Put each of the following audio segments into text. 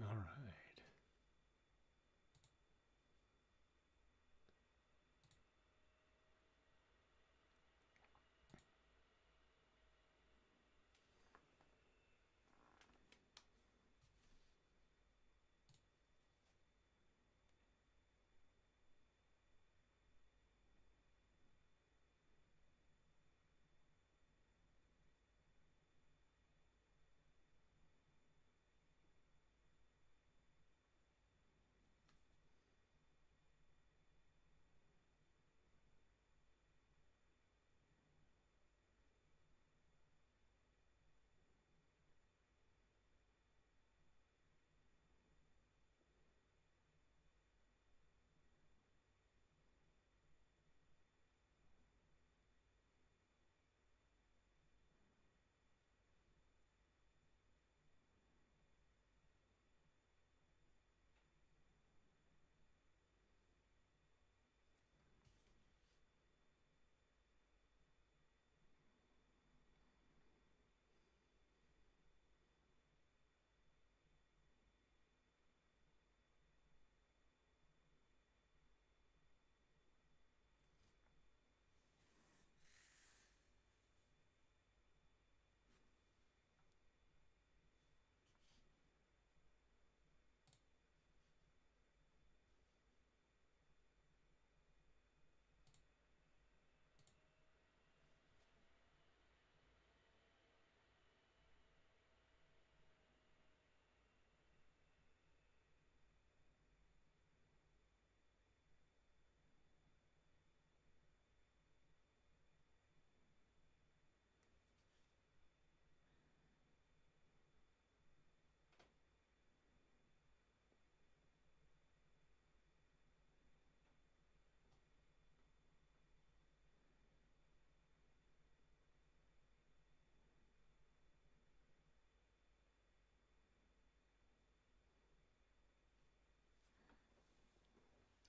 All right.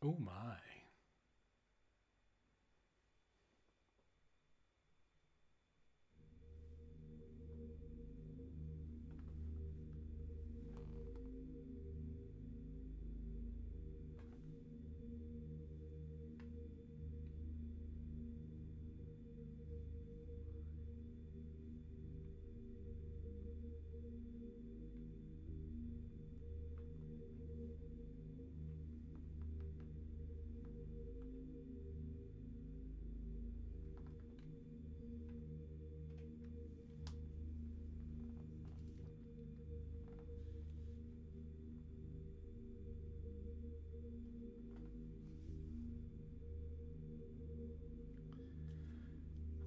Oh my.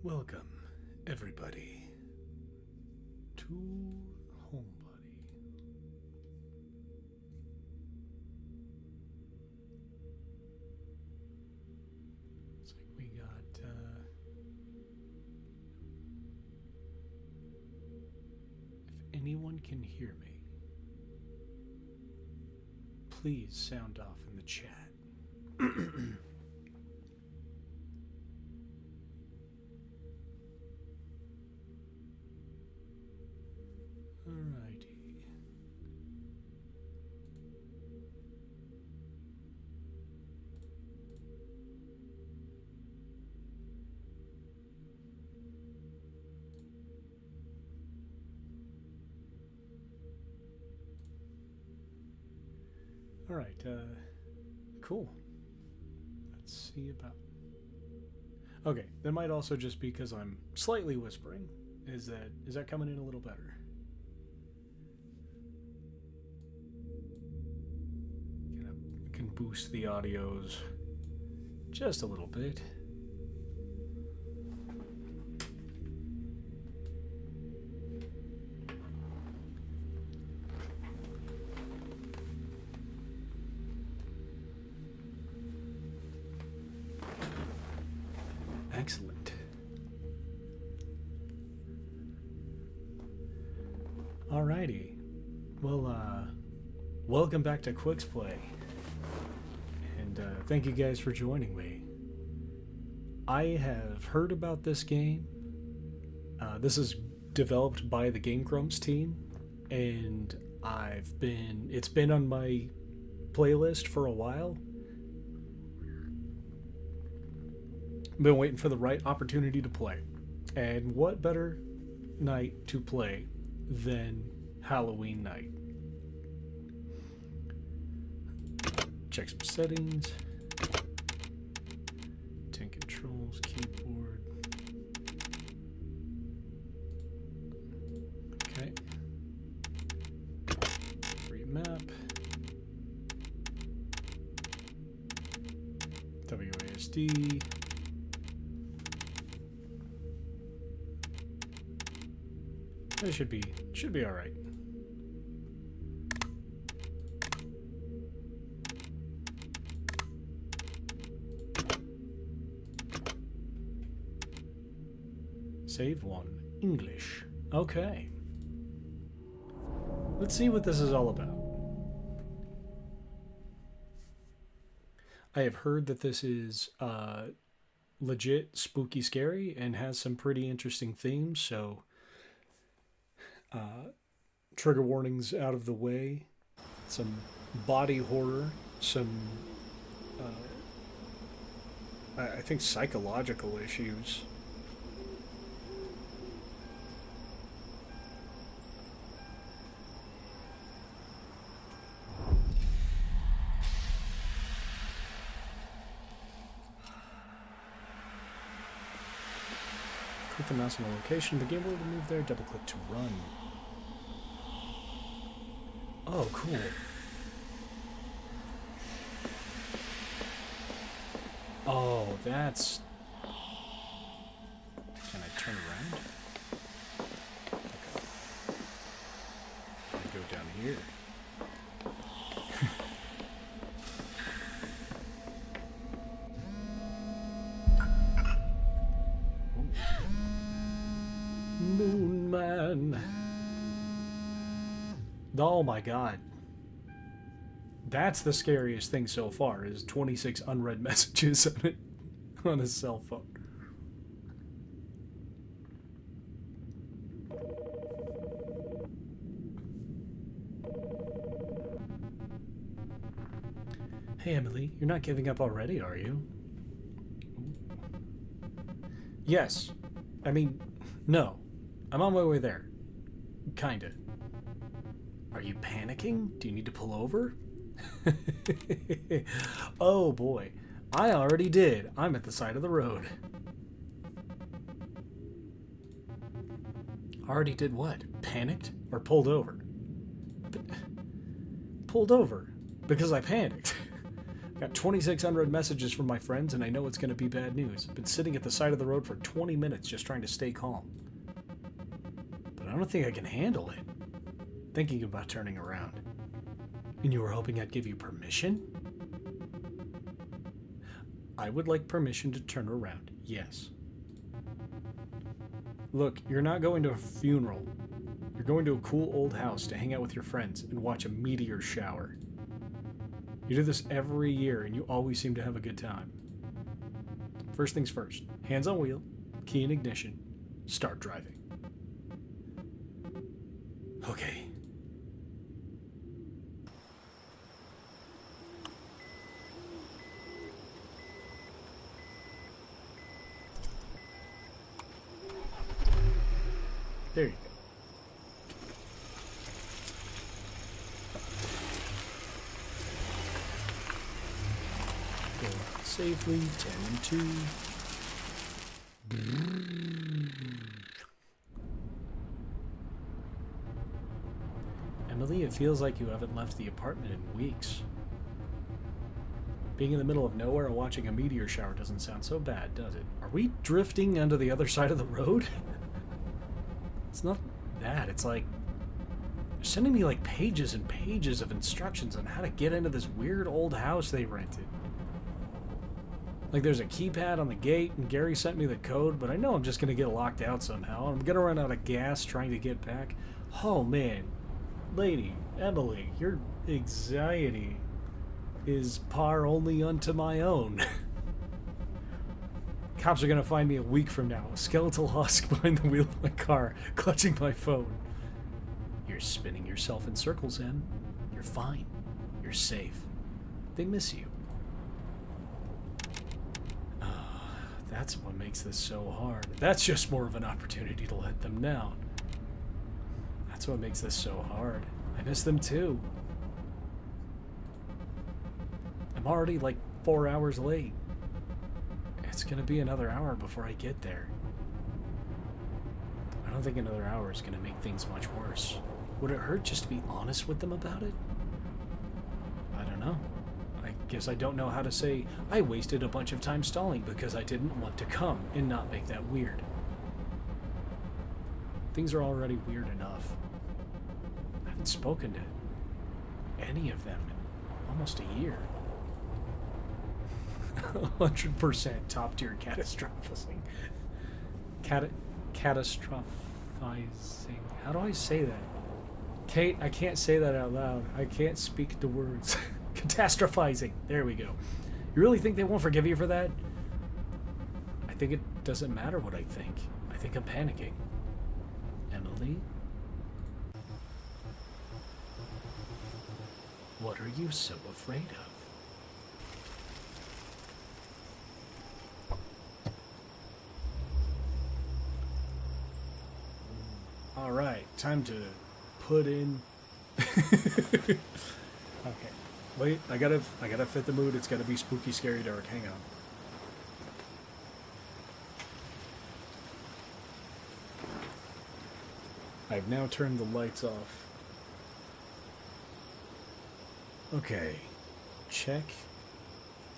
Welcome, everybody, to Homebody. Looks like we got, if anyone can hear me, please sound off in the chat. Alrighty. Alright, cool. Let's see about... Okay, that might also just be because I'm slightly whispering. Is that coming in a little better? Can boost the audios just a little bit. Excellent. Alrighty. Well, welcome back to Quick's Play. And thank you guys for joining me. I have heard about this game. This is developed by the Game Grumps team, and It's been on my playlist for a while. Been waiting for the right opportunity to play. And what better night to play than Halloween night? Check some settings. 10 controls, keyboard. Okay. Remap. WASD. It should be all right. Save one. English. Okay. Let's see what this is all about. I have heard that this is legit spooky scary and has some pretty interesting themes, so trigger warnings out of the way, some body horror, some I think psychological issues. Click the mouse on the location. The game will move there. Double click to run. Oh, cool. Oh, that's... Can I turn around? Okay. I go down here. Moon Man. Oh my god. That's the scariest thing so far, is 26 unread messages on it on his cell phone. Hey Emily, you're not giving up already, are you? Yes. I mean, no. I'm on my way there. Kinda. Are you panicking? Do you need to pull over? Oh boy. I already did. I'm at the side of the road. Already did what? Panicked? Or pulled over? But, pulled over. Because I panicked. Got 26 unread messages from my friends and I know it's going to be bad news. I've been sitting at the side of the road for 20 minutes just trying to stay calm. But I don't think I can handle it. Thinking about turning around. And you were hoping I'd give you permission? I would like permission to turn around, yes. Look, you're not going to a funeral. You're going to a cool old house to hang out with your friends and watch a meteor shower. You do this every year and you always seem to have a good time. First things first, hands on wheel, key in ignition, start driving. Okay. There you go. Go safely, 10 and 2. Emily, it feels like you haven't left the apartment in weeks. Being in the middle of nowhere and watching a meteor shower doesn't sound so bad, does it? Are we drifting onto the other side of the road? It's not that. It's like they're sending me like pages and pages of instructions on how to get into this weird old house they rented. Like there's a keypad on the gate and Gary sent me the code, but I know I'm just going to get locked out somehow. I'm going to run out of gas trying to get back. Oh man. Lady, Emily, your anxiety is par only unto my own. Cops are gonna find me a week from now, a skeletal husk behind the wheel of my car, clutching my phone. You're spinning yourself in circles, Em. You're fine. You're safe. They miss you. That's what makes this so hard. That's just more of an opportunity to let them down. That's what makes this so hard. I miss them too. I'm already like 4 hours late. It's gonna be another hour before I get there. I don't think another hour is gonna make things much worse. Would it hurt just to be honest with them about it? I don't know. I guess I don't know how to say I wasted a bunch of time stalling because I didn't want to come and not make that weird. Things are already weird enough. I haven't spoken to any of them in almost a year. 100% top tier catastrophizing. Catastrophizing. How do I say that? Kate, I can't say that out loud. I can't speak the words. Catastrophizing. There we go. You really think they won't forgive you for that? I think it doesn't matter what I think. I think I'm panicking. Emily? What are you so afraid of? All right, time to put in. Okay, wait. I gotta fit the mood. It's gotta be spooky, scary, dark. Hang on. I've now turned the lights off. Okay, check.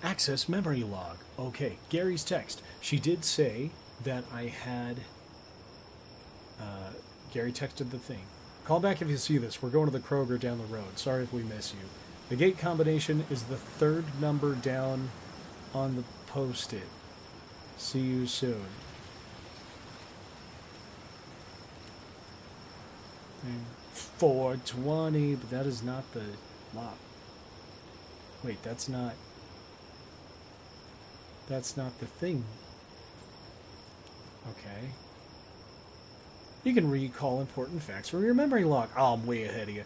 Access memory log. Okay, Gary's text. She did say that I had. Gary texted the thing. Call back if you see this. We're going to the Kroger down the road. Sorry if we miss you. The gate combination is the third number down on the post-it. See you soon. 420, but that is not the lock. Wait, that's not the thing. Okay. You can recall important facts from your memory log. Oh, I'm way ahead of you.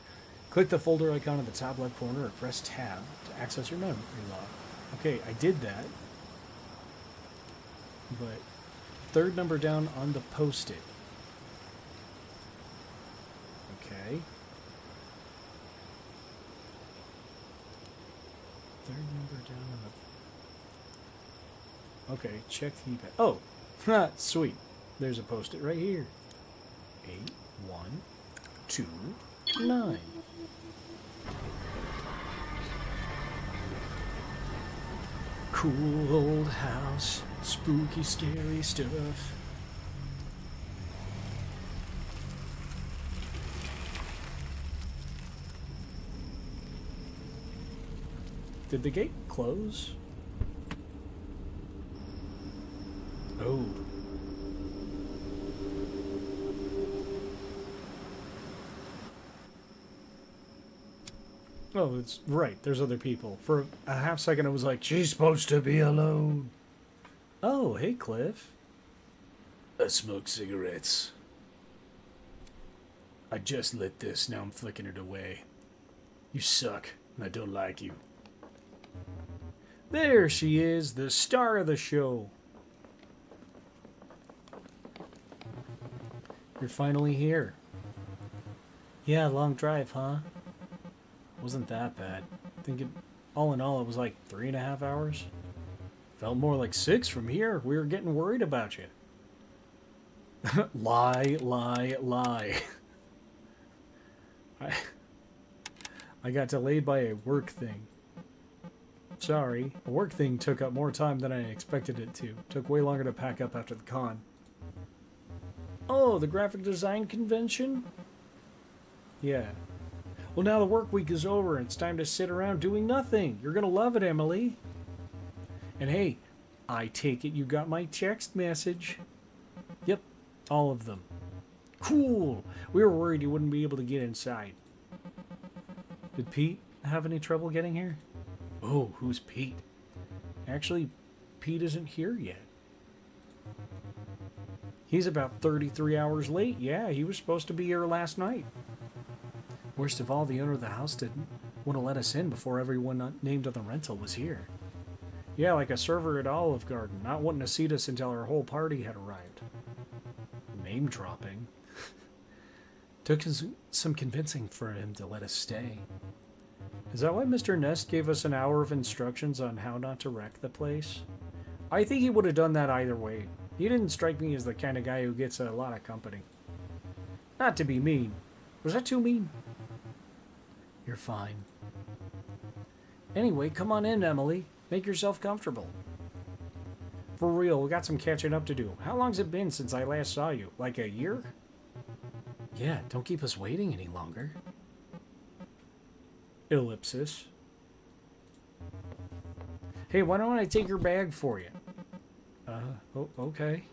Click the folder icon in the top left corner or press tab to access your memory log. Okay, I did that. But third number down on the post-it. Okay. Third number down on the... Okay, check the... Oh! Sweet. There's a post-it right here. 8129. Cool old house, spooky, scary stuff. Did the gate close? Oh. Oh, it's right. There's other people. For a half second, I was like, she's supposed to be alone. Oh, hey, Cliff. I smoke cigarettes. I just lit this. Now I'm flicking it away. You suck, and I don't like you. There she is, the star of the show. You're finally here. Yeah, long drive, huh? Wasn't that bad. I think all in all, it was like 3.5 hours. Felt more like 6 from here. We were getting worried about you. Lie, lie, lie. I got delayed by a work thing. Sorry, a work thing took up more time than I expected it to. Took way longer to pack up after the con. Oh, the graphic design convention? Yeah. Well, now the work week is over and it's time to sit around doing nothing. You're gonna love it, Emily. And hey, I take it you got my text message. Yep, all of them. Cool. We were worried you wouldn't be able to get inside. Did Pete have any trouble getting here? Oh, who's Pete? Actually, Pete isn't here yet. He's about 33 hours late. Yeah, he was supposed to be here last night. Worst of all, the owner of the house didn't want to let us in before everyone named on the rental was here. Yeah, like a server at Olive Garden, not wanting to seat us until our whole party had arrived. Name dropping. Took some convincing for him to let us stay. Is that why Mr. Nest gave us an hour of instructions on how not to wreck the place? I think he would have done that either way. He didn't strike me as the kind of guy who gets a lot of company. Not to be mean. Was that too mean? You're fine. Anyway, come on in, Emily. Make yourself comfortable. For real, we got some catching up to do. How long's it been since I last saw you? Like a year? Yeah, don't keep us waiting any longer. Ellipsis. Hey, why don't I take your bag for you? Oh, okay.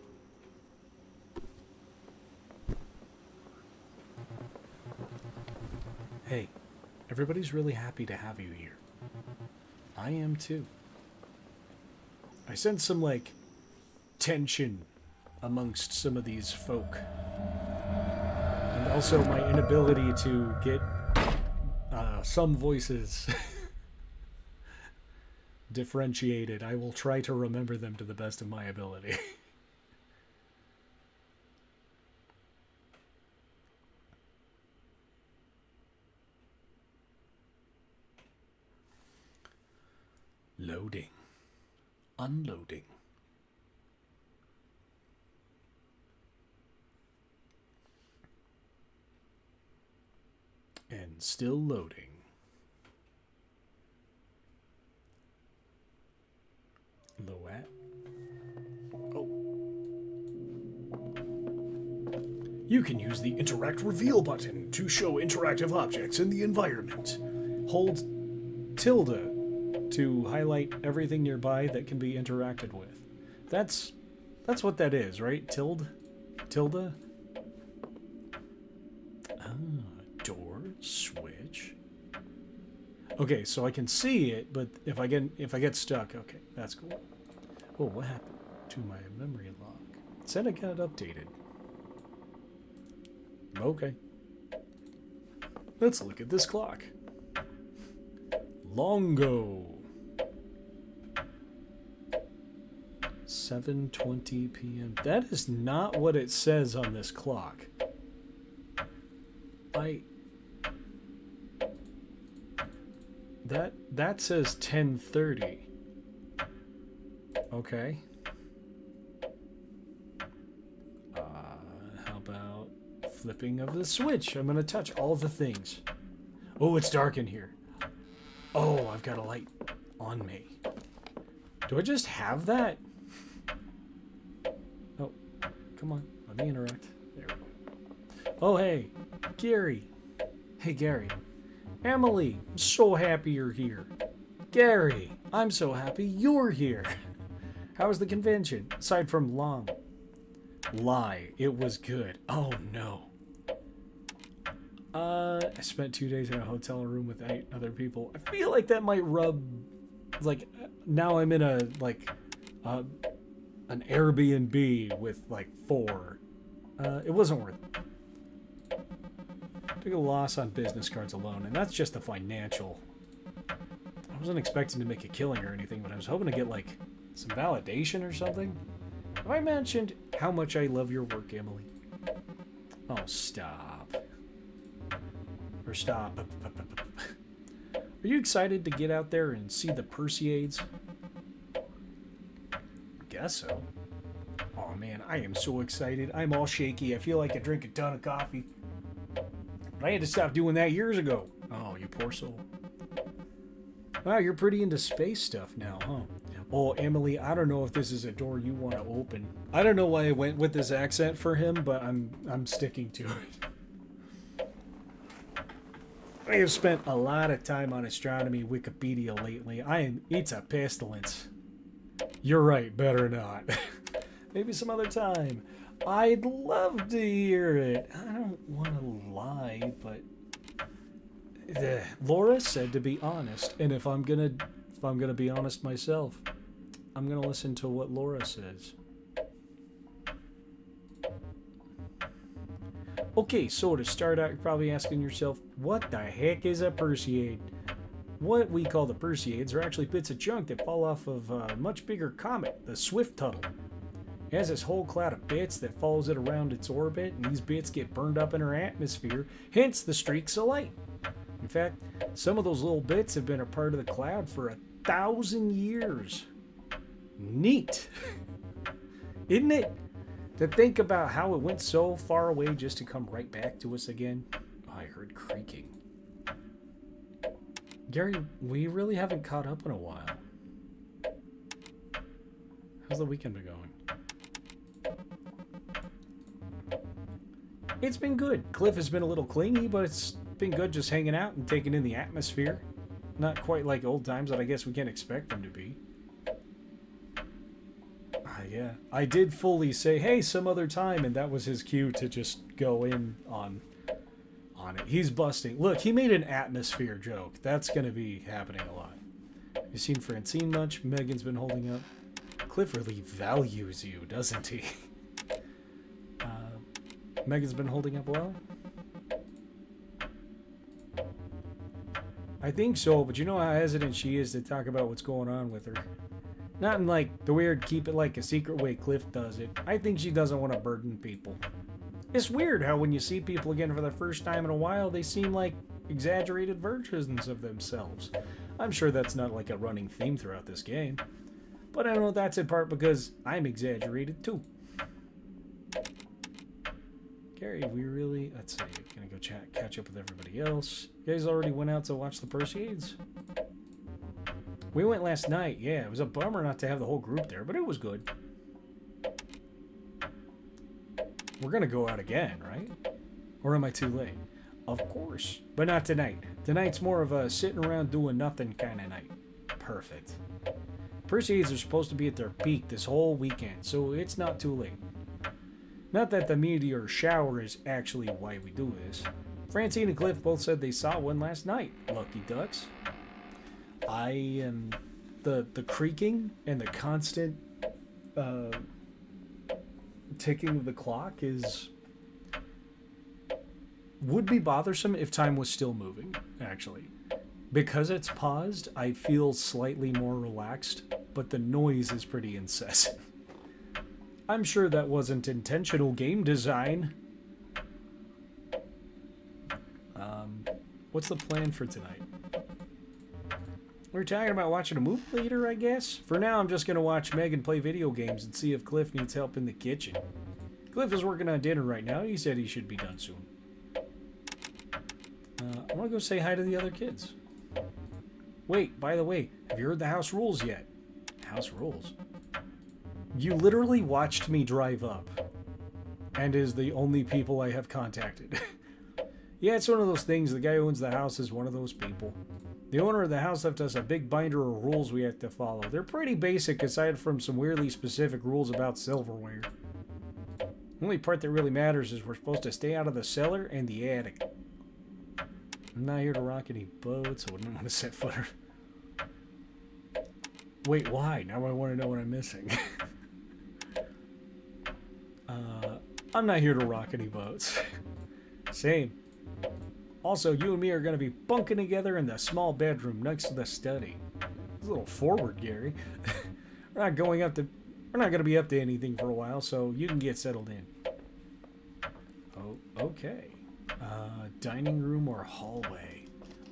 Hey, everybody's really happy to have you here. I am too. I sense some, like, tension amongst some of these folk. And also my inability to get some voices differentiated. I will try to remember them to the best of my ability. Loading. Unloading. And still loading. Low at. Oh. You can use the Interact Reveal button to show interactive objects in the environment. Hold tilde to highlight everything nearby that can be interacted with. That's what that is, right? Tilde? Door, switch. Okay, so I can see it, but if I get stuck, okay, that's cool. Oh, what happened to my memory lock? It said it got updated. Okay. Let's look at this clock. Longo. 7:20 p.m. That is not what it says on this clock. That says 10:30. Okay. How about flipping of the switch? I'm gonna touch all the things. Oh, it's dark in here. Oh, I've got a light on me. Do I just have that? Oh, come on. Let me interact. There we go. Oh, hey. Gary. Hey, Gary. Emily, I'm so happy you're here. Gary, I'm so happy you're here. How was the convention? Aside from long. Lie. It was good. Oh, no. I spent 2 days in a hotel room with 8 other people. I feel like that might rub... Like, now I'm in a, like, an Airbnb with, like, 4. It wasn't worth it. Took a loss on business cards alone, and that's just the financial. I wasn't expecting to make a killing or anything, but I was hoping to get, like, some validation or something. Have I mentioned how much I love your work, Emily? Oh, stop. Or stop. Are you excited to get out there and see the Perseids? Guess so. Oh man, I am so excited. I'm all shaky. I feel like I drink a ton of coffee. But I had to stop doing that years ago. Oh, you poor soul. Wow, you're pretty into space stuff now, huh? Oh, Emily, I don't know if this is a door you want to open. I don't know why I went with this accent for him, but I'm sticking to it. I have spent a lot of time on astronomy Wikipedia lately. It's a pestilence. You're right, better not. Maybe some other time. I'd love to hear it. I don't want to lie, but Laura said to be honest, and if I'm gonna be honest myself, I'm gonna listen to what Laura says. Okay, so to start out, you're probably asking yourself, what the heck is a Perseid? What we call the Perseids are actually bits of junk that fall off of a much bigger comet, the Swift Tuttle. It has this whole cloud of bits that follows it around its orbit, and these bits get burned up in our atmosphere, hence the streaks of light. In fact, some of those little bits have been a part of the cloud for 1,000 years. Neat! Isn't it? To think about how it went so far away just to come right back to us again. Oh, I heard creaking. Gary, we really haven't caught up in a while. How's the weekend been going? It's been good. Cliff has been a little clingy, but it's been good just hanging out and taking in the atmosphere. Not quite like old times that I guess we can't expect them to be. Yeah, I did fully say, hey, some other time, and that was his cue to just go in on it. He's busting. Look, he made an atmosphere joke. That's going to be happening a lot. You seen Francine much? Megan's been holding up. Cliff really values you, doesn't he? Megan's been holding up well? I think so, but you know how hesitant she is to talk about what's going on with her. Not in like the weird keep it like a secret way Cliff does it. I think she doesn't want to burden people. It's weird how when you see people again for the first time in a while, they seem like exaggerated versions of themselves. I'm sure that's not like a running theme throughout this game. But I know that's in part because I'm exaggerated too. Gary, we really... Let's see. Gonna go catch up with everybody else. You guys already went out to watch the Perseids? We went last night, yeah. It was a bummer not to have the whole group there, but it was good. We're gonna go out again, right? Or am I too late? Of course, but not tonight. Tonight's more of a sitting around doing nothing kind of night. Perfect. Perseids are supposed to be at their peak this whole weekend, so it's not too late. Not that the meteor shower is actually why we do this. Francine and Cliff both said they saw one last night. Lucky ducks. I am... The creaking and the constant ticking of the clock would be bothersome if time was still moving, actually. Because it's paused, I feel slightly more relaxed, but the noise is pretty incessant. I'm sure that wasn't intentional game design. What's the plan for tonight? We're talking about watching a movie later, I guess. For now, I'm just going to watch Megan play video games and see if Cliff needs help in the kitchen. Cliff is working on dinner right now. He said he should be done soon. I want to go say hi to the other kids. Wait, by the way, have you heard the house rules yet? House rules? You literally watched me drive up and is the only people I have contacted. Yeah, it's one of those things. The guy who owns the house is one of those people. The owner of the house left us a big binder of rules we have to follow. They're pretty basic aside from some weirdly specific rules about silverware. The only part that really matters is we're supposed to stay out of the cellar and the attic. I'm not here to rock any boats. I wouldn't want to set footer. Wait, why? Now I want to know what I'm missing. I'm not here to rock any boats. Same. Also, you and me are going to be bunking together in the small bedroom next to the study. It's a little forward, Gary. We're not going to be up to anything for a while, so you can get settled in. Oh, okay. Dining room or hallway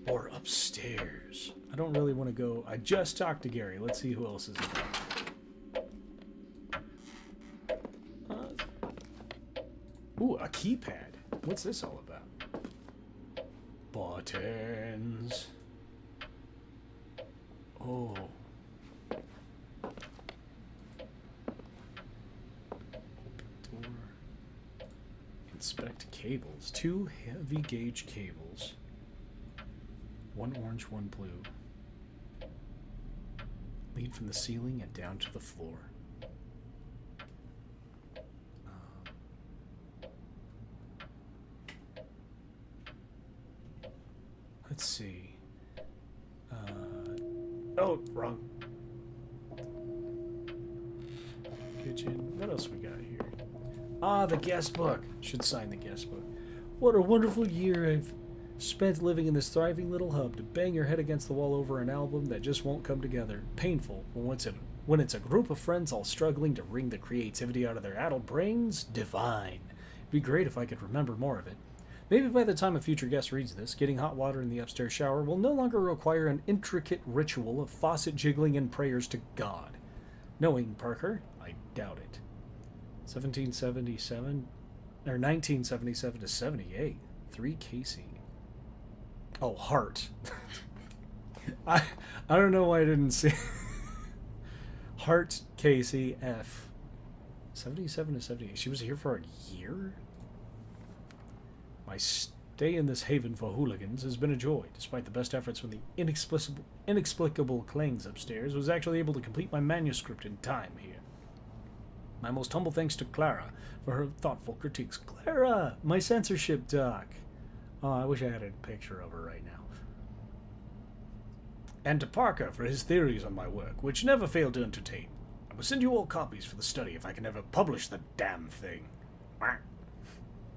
or upstairs. I don't really want to go. I just talked to Gary. Let's see who else is in there. Ooh, a keypad. What's this all about? Buttons. Oh. Open door. Inspect cables. 2 heavy gauge cables. 1 orange, 1 blue. Lead from the ceiling and down to the floor. Let's see. Oh, wrong. Kitchen. What else we got here? Ah, the guest book. Should sign the guest book. What a wonderful year I've spent living in this thriving little hub to bang your head against the wall over an album that just won't come together. Painful. When it's a group of friends all struggling to wring the creativity out of their addled brains, divine. It'd be great if I could remember more of it. Maybe by the time a future guest reads this, getting hot water in the upstairs shower will no longer require an intricate ritual of faucet jiggling and prayers to God. Knowing Parker, I doubt it. 1777 or 1977 to 78. 3 Casey. Oh, Hart. I don't know why I didn't see Hart Casey F. 77 to 78. She was here for a year? My stay in this haven for hooligans has been a joy, despite the best efforts from the inexplicable clangs upstairs. Was actually able to complete my manuscript in time here. My most humble thanks to Clara for her thoughtful critiques. Clara, my censorship doc. Oh, I wish I had a picture of her right now. And to Parker for his theories on my work, which never failed to entertain. I will send you all copies for the study if I can ever publish the damn thing.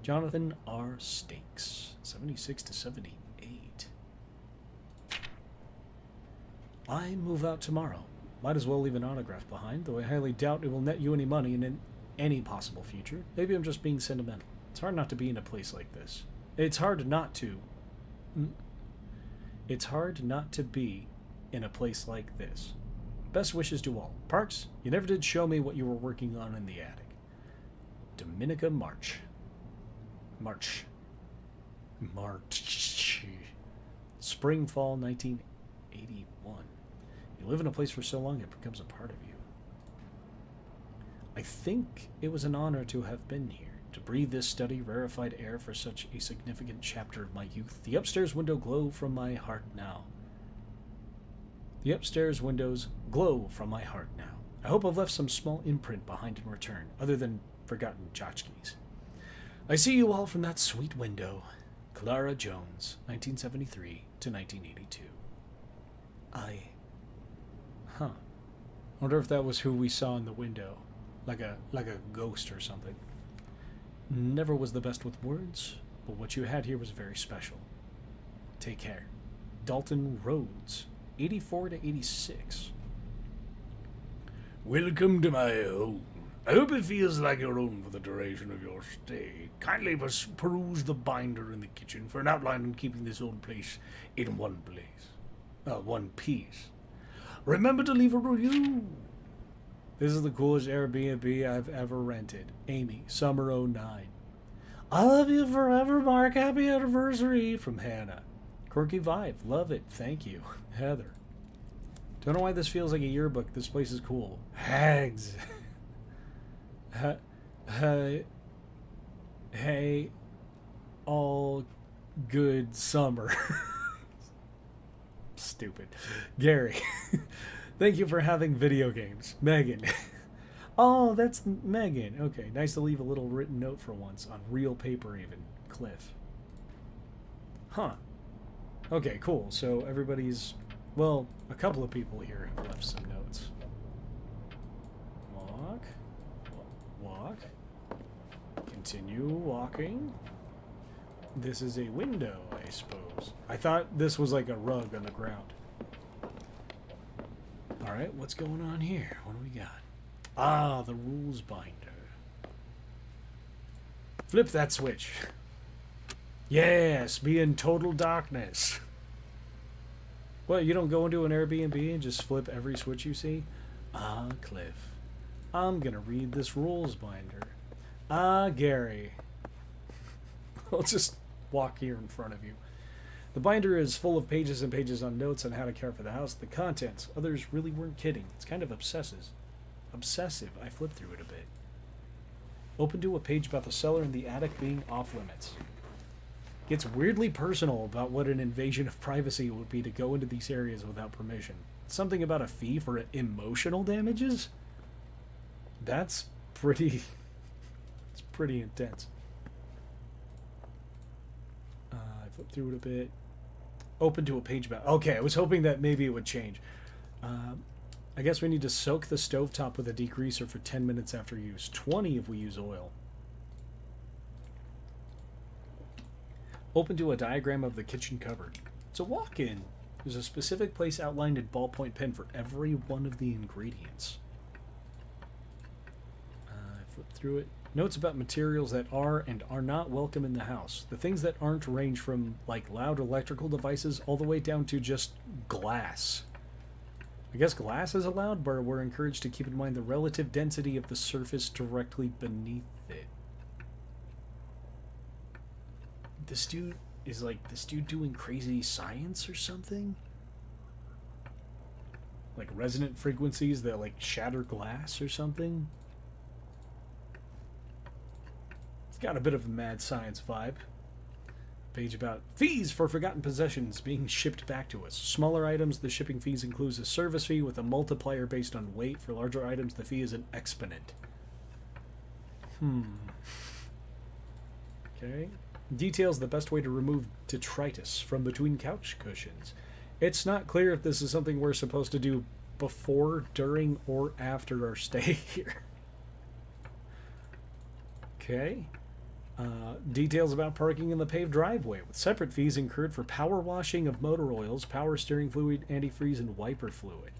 Jonathan R. Stakes, 76 to 78. I move out tomorrow. Might as well leave an autograph behind, though I highly doubt it will net you any money in any possible future. Maybe I'm just being sentimental. It's hard not to be in a place like this. It's hard not to be in a place like this. Best wishes to all. Parks, you never did show me what you were working on in the attic. Dominica March. Spring, fall, 1981. You live in a place for so long, it becomes a part of you. I think it was an honor to have been here, to breathe this steady, rarefied air for such a significant chapter of my youth. The upstairs window glow from my heart now. The upstairs windows glow from my heart now. I hope I've left some small imprint behind in return, other than forgotten tchotchkes. I see you all from that sweet window. Clara Jones, 1973 to 1982. Wonder if that was who we saw in the window. Like a ghost or something. Never was the best with words, but what you had here was very special. Take care. Dalton Rhodes, 84 to 86. Welcome to my home. I hope it feels like your own for the duration of your stay. Kindly peruse the binder in the kitchen for an outline on keeping this old place in one piece. Remember to leave a review. This is the coolest Airbnb I've ever rented. Amy, summer 09. I love you forever, Mark. Happy anniversary. From Hannah. Quirky vibe. Love it. Thank you. Heather. Don't know why this feels like a yearbook. This place is cool. Hags. Hey, all good summer. Stupid. Gary. Thank you for having video games. Megan. Oh, that's Megan. Okay, nice to leave a little written note for once, on real paper even. Cliff. Huh. Okay, cool. So everybody's, well, a couple of people here have left some notes. Walk. Continue walking. This is a window, I suppose. I thought this was like a rug on the ground. Alright, what's going on here? What do we got? Ah, the rules binder. Flip that switch. Yes, be in total darkness. What, you don't go into an Airbnb and just flip every switch you see? Ah, Cliff. I'm gonna read this rules binder. Ah, Gary. I'll just walk here in front of you. The binder is full of pages and pages on notes on how to care for the house. The contents, others really weren't kidding. It's kind of obsessive. I flipped through it a bit. Open to a page about the cellar and the attic being off limits. Gets weirdly personal about what an invasion of privacy it would be to go into these areas without permission. Something about a fee for emotional damages? That's pretty... it's pretty intense. I flipped through it a bit. Open to a page about... Okay, I was hoping that maybe it would change. I guess we need to soak the stovetop with a degreaser for 10 minutes after use. 20 if we use oil. Open to a diagram of the kitchen cupboard. It's a walk-in. There's a specific place outlined in ballpoint pen for every one of the ingredients. Flip through it. Notes about materials that are and are not welcome in the house. The things that aren't range from, like, loud electrical devices all the way down to just glass. I guess glass is allowed, but we're encouraged to keep in mind the relative density of the surface directly beneath it. This dude is like, this dude doing crazy science or something? Like resonant frequencies that, like, shatter glass or something? It's got a bit of a mad science vibe. Page about fees for forgotten possessions being shipped back to us. Smaller items, the shipping fees includes a service fee with a multiplier based on weight. For larger items, the fee is an exponent. Okay. Details the best way to remove detritus from between couch cushions. It's not clear if this is something we're supposed to do before, during, or after our stay here. Okay. Details about parking in the paved driveway, with separate fees incurred for power washing of motor oils, power steering fluid, antifreeze, and wiper fluid.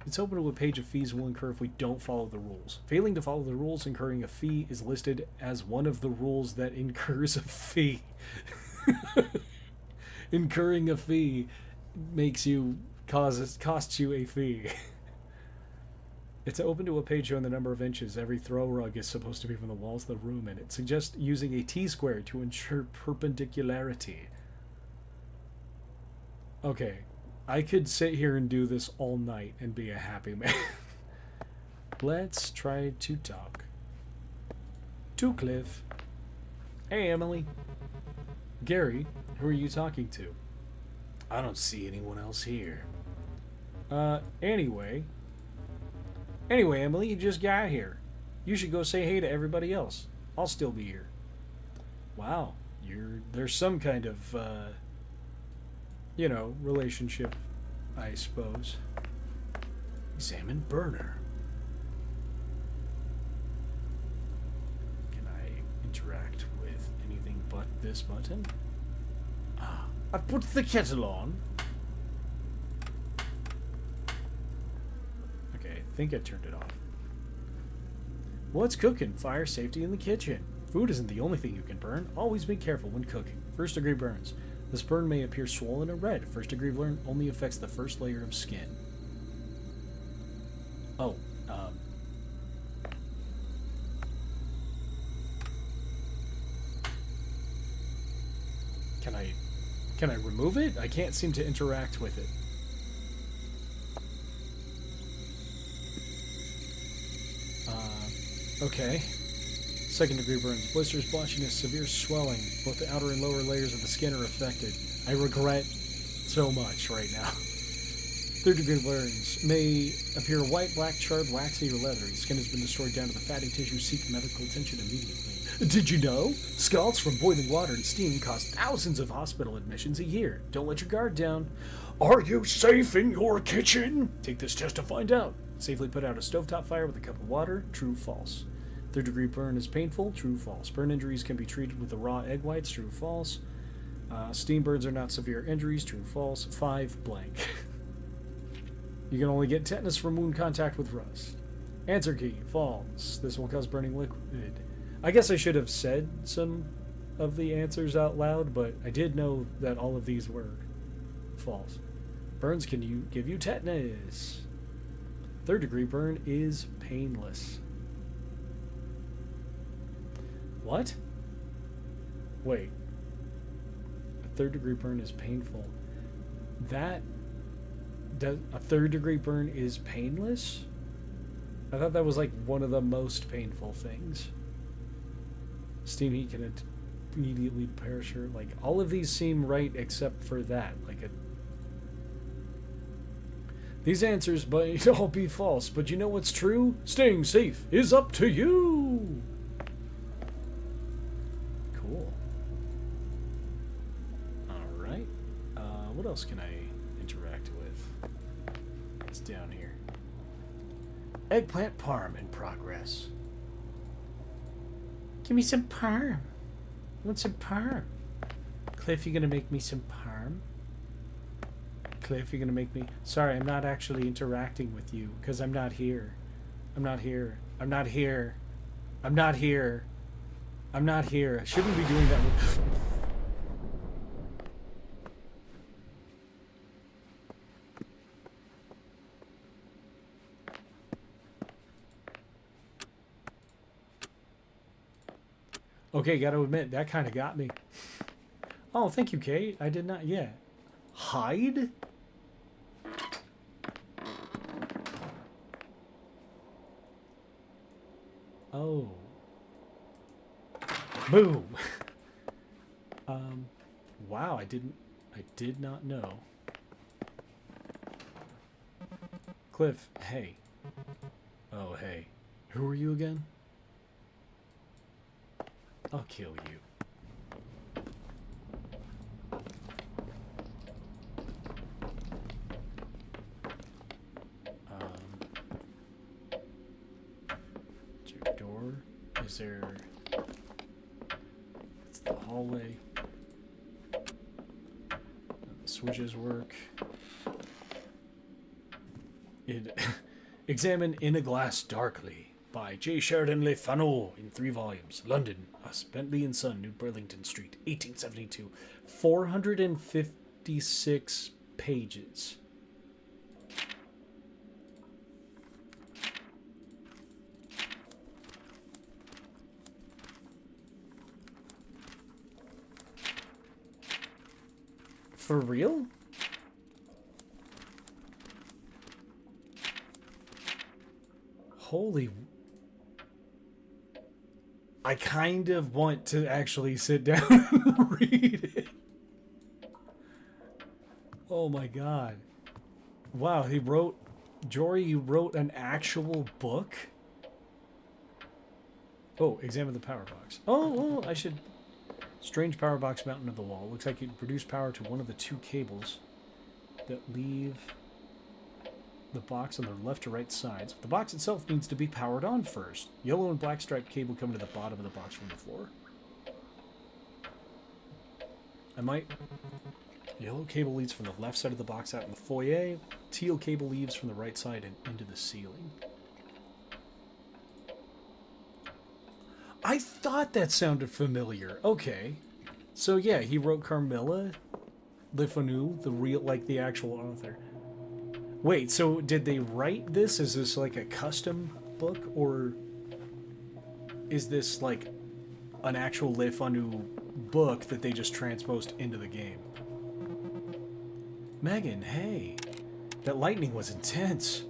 It's open to a page of fees will incur if we don't follow the rules. Failing to follow the rules, incurring a fee is listed as one of the rules that incurs a fee. Incurring a fee costs you a fee. It's open to a page showing the number of inches every throw rug is supposed to be from the walls of the room, and it suggests using a T-square to ensure perpendicularity. Okay, I could sit here and do this all night and be a happy man. Let's try to talk to Cliff. Hey, Emily. Gary, who are you talking to? I don't see anyone else here. Anyway, Emily, you just got here. You should go say hey to everybody else. I'll still be here. Wow, there's some kind of, relationship, I suppose. Examine burner. Can I interact with anything but this button? I've put the kettle on. I think I turned it off. What's cooking? Fire safety in the kitchen. Food isn't the only thing you can burn. Always be careful when cooking. First degree burns. This burn may appear swollen or red. First degree burn only affects the first layer of skin. Oh, Can I remove it? I can't seem to interact with it. Okay. Second degree burns. Blisters, blotchiness, severe swelling. Both the outer and lower layers of the skin are affected. I regret so much right now. Third degree burns may appear white, black, charred, waxy, or leathery. Skin has been destroyed down to the fatty tissue. Seek medical attention immediately. Did you know? Scalds from boiling water and steam cost thousands of hospital admissions a year. Don't let your guard down. Are you safe in your kitchen? Take this test to find out. Safely put out a stovetop fire with a cup of water. True, false. Third degree burn is painful. True, false. Burn injuries can be treated with the raw egg whites. True, false. Steam burns are not severe injuries. True, false. 5 blank. You can only get tetanus from wound contact with rust. Answer key, false. This will cause burning liquid. I guess I should have said some of the answers out loud, but I did know that all of these were false. Burns can give you tetanus. Third degree burn is painless. What? Wait. A third degree burn is painful. A third degree burn is painless? I thought that was like one of the most painful things. Steam heat can immediately perish her. Like, all of these seem right except for that. These answers might all be false, but you know what's true? Staying safe is up to you! Cool. Alright. What else can I interact with? It's down here. Eggplant parm in progress. Give me some parm. I want some parm. Cliff, you gonna make me some parm? Cliff, you're gonna make me... Sorry, I'm not actually interacting with you, because I'm not here. I'm not here. I'm not here. I'm not here. I'm not here. I shouldn't be doing that with... Okay, gotta admit, that kind of got me. Oh, thank you, Kate. I did not... Yeah. Hide? Oh. Boom! Wow, I did not know. Cliff, hey. Oh, hey. Who are you again? I'll kill you. Check door. Is there... It's the hallway. The switches work. Examine In a Glass Darkly by J. Sheridan Le Fanu in 3 volumes. London, Us, Bentley and Son, New Burlington Street, 1872. 456 pages. For real? Holy... I kind of want to actually sit down and read it. Oh my god. Wow, he wrote... Jory, you wrote an actual book? Oh, examine the power box. Oh, well, I should... Strange power box mounted on the wall. Looks like you can produce power to one of the 2 cables that leave the box on the left to right sides. The box itself needs to be powered on first. Yellow and black striped cable come to the bottom of the box from the floor. Yellow cable leads from the left side of the box out in the foyer. Teal cable leads from the right side and into the ceiling. I thought that sounded familiar. Okay. So yeah, he wrote Carmilla Le Fanu, the real, like the actual author. Wait, so did they write this? Is this like a custom book, or is this like an actual Le Fanu book that they just transposed into the game? Megan, hey, that lightning was intense.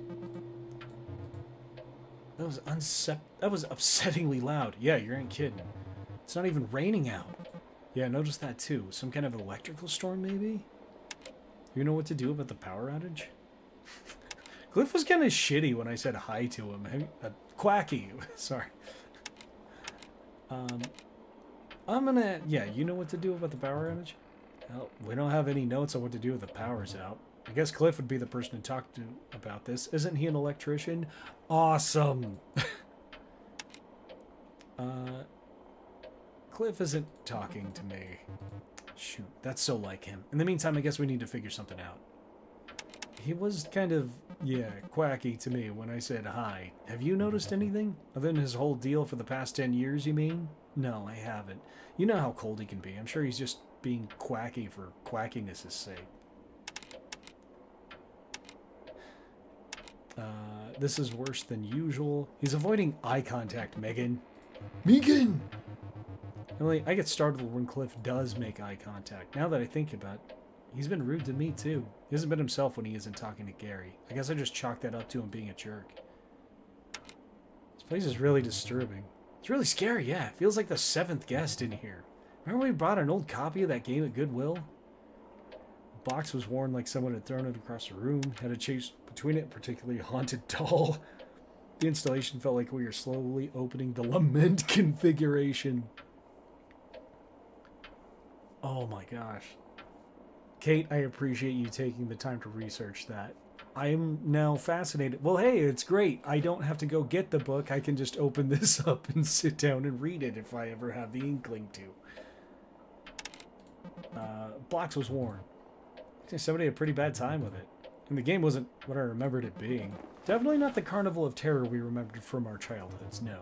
That was upsettingly loud. Yeah, you ain't kidding. It's not even raining out. Yeah, I noticed that too. Some kind of electrical storm, maybe? You know what to do about the power outage? Cliff was kind of shitty when I said hi to him. Quacky. Sorry. I'm gonna... Yeah, you know what to do about the power outage? Well, we don't have any notes on what to do if the power's out. I guess Cliff would be the person to talk to about this. Isn't he an electrician? Awesome! Cliff isn't talking to me. Shoot, that's so like him. In the meantime, I guess we need to figure something out. He was kind of, yeah, quacky to me when I said hi. Have you noticed anything? Other than his whole deal for the past 10 years, you mean? No, I haven't. You know how cold he can be. I'm sure he's just being quacky for quackiness' sake. This is worse than usual. He's avoiding eye contact, Megan. Megan! Emily, I get startled when Cliff does make eye contact. Now that I think about it, he's been rude to me too. He hasn't been himself when he isn't talking to Gary. I guess I just chalk that up to him being a jerk. This place is really disturbing. It's really scary, yeah. It feels like the 7th guest in here. Remember we brought an old copy of that game at Goodwill? The box was worn like someone had thrown it across the room. Had a chase between it, particularly a haunted doll. The installation felt like we were slowly opening the lament configuration. Oh my gosh. Kate, I appreciate you taking the time to research that. I'm now fascinated. Well, hey, it's great. I don't have to go get the book. I can just open this up and sit down and read it if I ever have the inkling to. Blocks was worn. Somebody had a pretty bad time with it. And the game wasn't what I remembered it being. Definitely not the Carnival of Terror we remembered from our childhoods, no.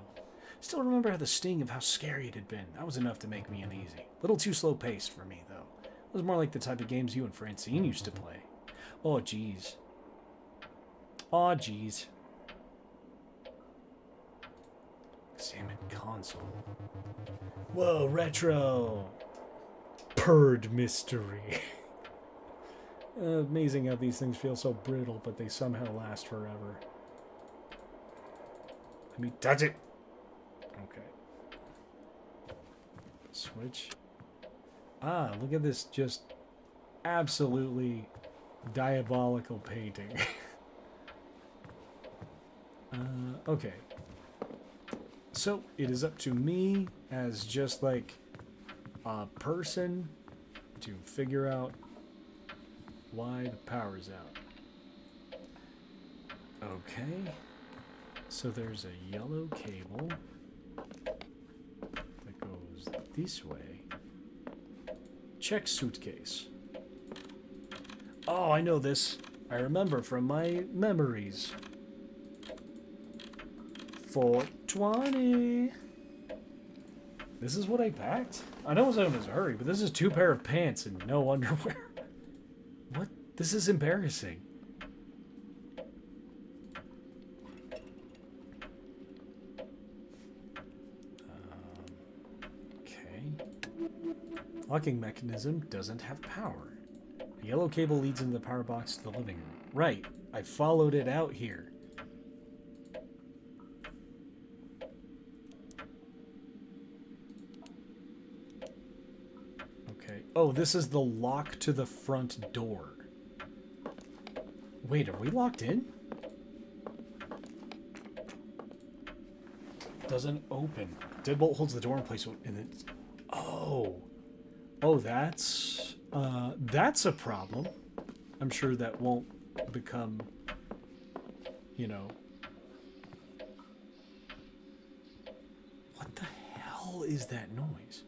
Still remember the sting of how scary it had been. That was enough to make me uneasy. A little too slow-paced for me, though. It was more like the type of games you and Francine used to play. Oh, jeez. Oh, jeez. Examine console. Whoa, retro! Purred mystery. Amazing how these things feel so brittle, but they somehow last forever. Let me touch it! Okay. Switch. Ah, look at this just absolutely diabolical painting. Okay. So, it is up to me as just like a person to figure out why the power's out. Okay. So there's a yellow cable that goes this way. Check suitcase. Oh, I know this. I remember from my memories. 420. This is what I packed? I know it was in a hurry, but this is 2 pair of pants and no underwear. What? This is embarrassing. Okay. Locking mechanism doesn't have power. The yellow cable leads into the power box to the living room. Right. I followed it out here. Oh, this is the lock to the front door. Wait, are we locked in? Doesn't open. Deadbolt holds the door in place and it's... Oh. Oh, that's a problem. I'm sure that won't become, you know... What the hell is that noise?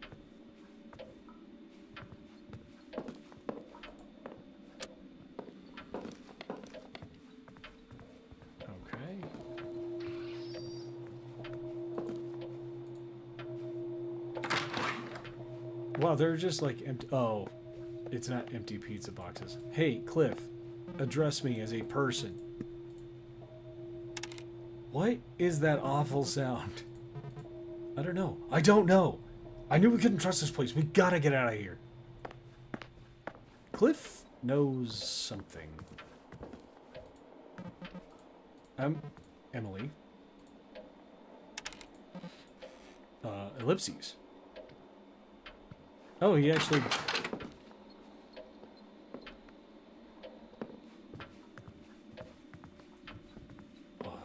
Wow, they're just like empty. Oh, it's not empty pizza boxes. Hey, Cliff, address me as a person. What is that awful sound? I don't know. I don't know. I knew we couldn't trust this place. We gotta get out of here. Cliff knows something. Emily. Ellipses. Oh, he actually... What?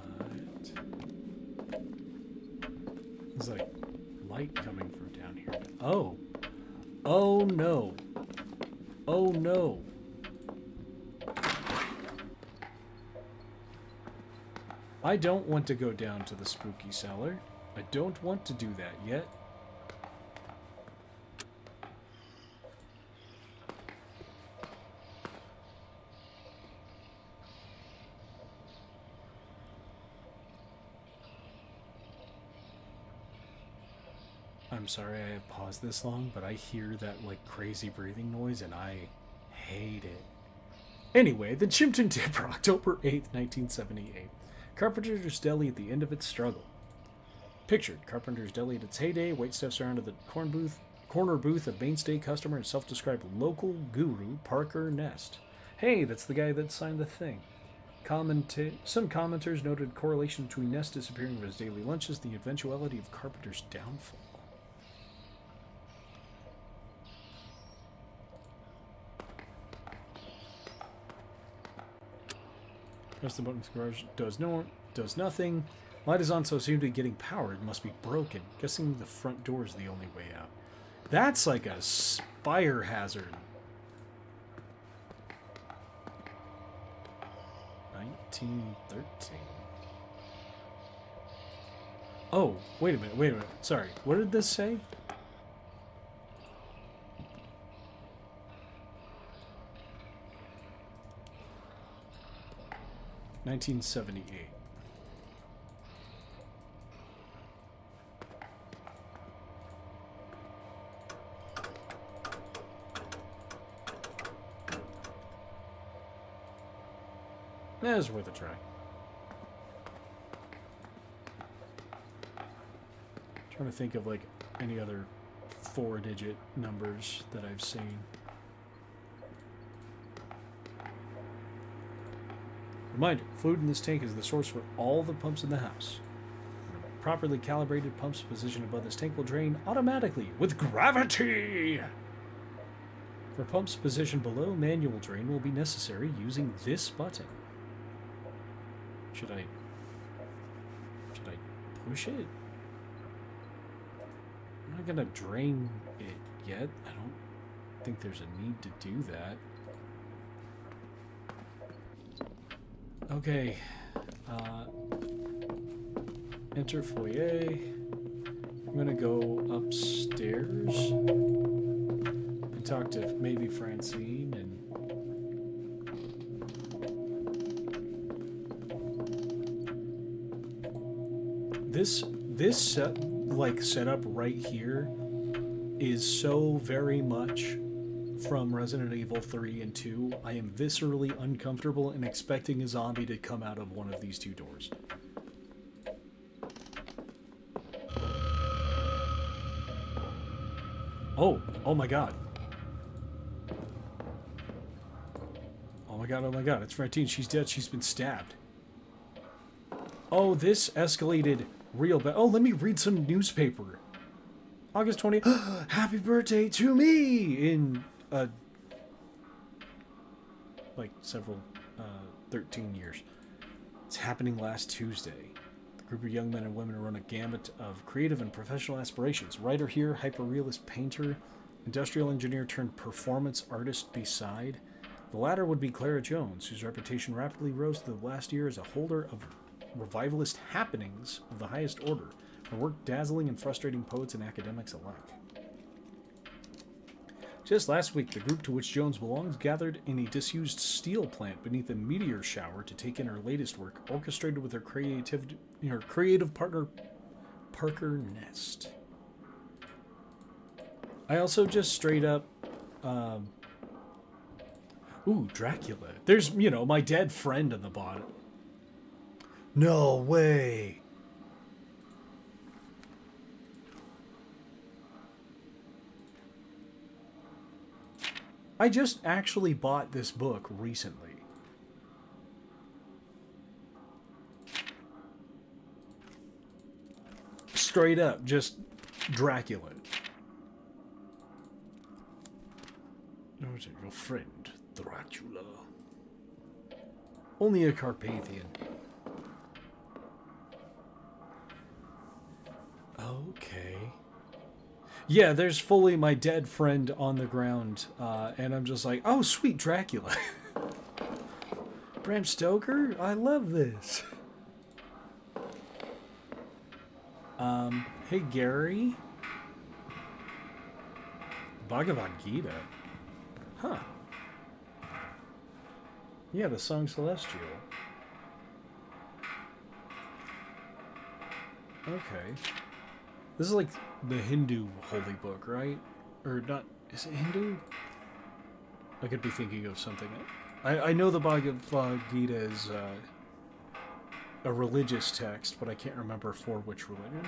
There's like light coming from down here. Oh. Oh no. Oh no. I don't want to go down to the spooky cellar. I don't want to do that yet. I'm sorry I have paused this long, but I hear that like crazy breathing noise and I hate it. Anyway, the Chimpton Dipper, October 8th, 1978. Carpenter's Deli at the end of its struggle. Pictured, Carpenter's Deli at its heyday, waitstaff surrounded the corner booth of mainstay customer and self-described local guru Parker Nest. Hey, that's the guy that signed the thing. Some commenters noted correlation between Nest disappearing from his daily lunches and the eventuality of Carpenter's downfall. Press the button. Garage does nothing. Light is on, so seem to be getting powered. Must be broken. Guessing the front door is the only way out. That's like a fire hazard. 1913. Oh, wait a minute. Sorry, what did this say? $1978. That was worth a try. Trying to think of like any other 4-digit numbers that I've seen. Reminder, fluid in this tank is the source for all the pumps in the house. Properly calibrated pumps positioned above this tank will drain automatically with gravity. For pumps positioned below, manual drain will be necessary using this button. Should I push it? I'm not gonna drain it yet. I don't think there's a need to do that. Okay. Enter foyer. I'm gonna go upstairs and talk to maybe Francine and this setup right here is so very much from Resident Evil 3 and 2. I am viscerally uncomfortable and expecting a zombie to come out of one of these two doors. Oh my god. Oh my god, it's Francine. She's dead. She's been stabbed. Oh, this escalated real bad. Oh, let me read some newspaper. August 20th. Happy birthday to me! In, like, several, 13 years. It's happening last Tuesday. The group of young men and women run a gamut of creative and professional aspirations. Writer here, hyper-realist painter, industrial engineer turned performance artist beside. The latter would be Clara Jones, whose reputation rapidly rose to the last year as a holder of revivalist happenings of the highest order, her work dazzling and frustrating poets and academics alike. Just last week, the group to which Jones belongs gathered in a disused steel plant beneath a meteor shower to take in her latest work, orchestrated with her creative partner, Parker Nest. I also just straight up, ooh, Dracula. There's, you know, my dead friend in the bottom. No way. I just actually bought this book recently. Straight up, just Dracula. Oh, is it your friend, Dracula? Only a Carpathian. Okay. Yeah, there's fully my dead friend on the ground, and I'm just like, oh, sweet Dracula. Bram Stoker? I love this. Hey, Gary? Bhagavad Gita? Huh. Yeah, the song Celestial. Okay. This is like the Hindu holy book, right? Or not, is it Hindu? I could be thinking of something. I know the Bhagavad Gita is a religious text, but I can't remember for which religion.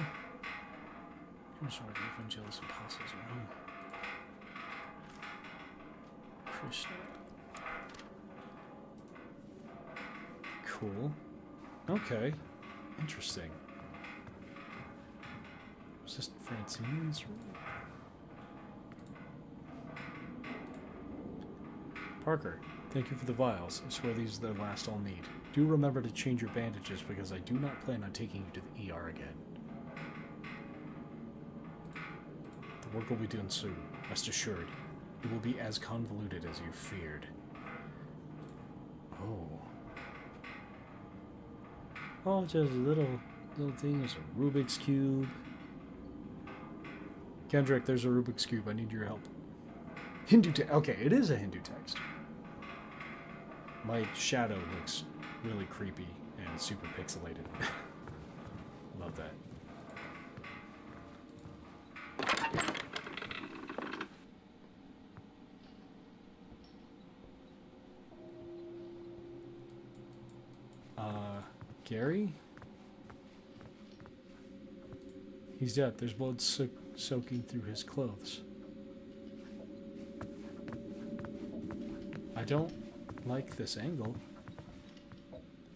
Here's where the evangelist apostles are. Krishna. Cool. Okay. Interesting. Was this Francine's room? Parker, thank you for the vials. I swear these are the last I'll need. Do remember to change your bandages because I do not plan on taking you to the ER again. The work will be done soon, rest assured. It will be as convoluted as you feared. Oh. Oh, just a little thing. There's a Rubik's Cube. Kendrick, there's a Rubik's Cube. I need your help. Hindu text. Okay, it is a Hindu text. My shadow looks really creepy and super pixelated. Love that. Gary? He's dead. There's blood soaking through his clothes. I don't like this angle.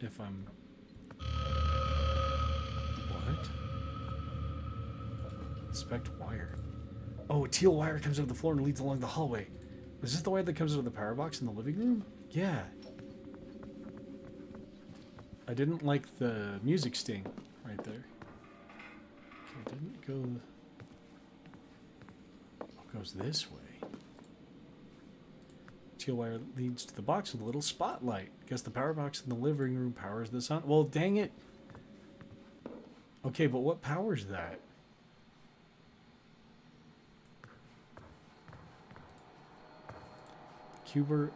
If I'm... What? Inspect wire. Oh, a teal wire comes out of the floor and leads along the hallway. Is this the wire that comes out of the power box in the living room? Yeah. I didn't like the music sting right there. Okay, it didn't go... It goes this way. Teal wire leads to the box with a little spotlight. Guess the power box in the living room powers the sun. Well, dang it. Okay, but what powers that? Computer.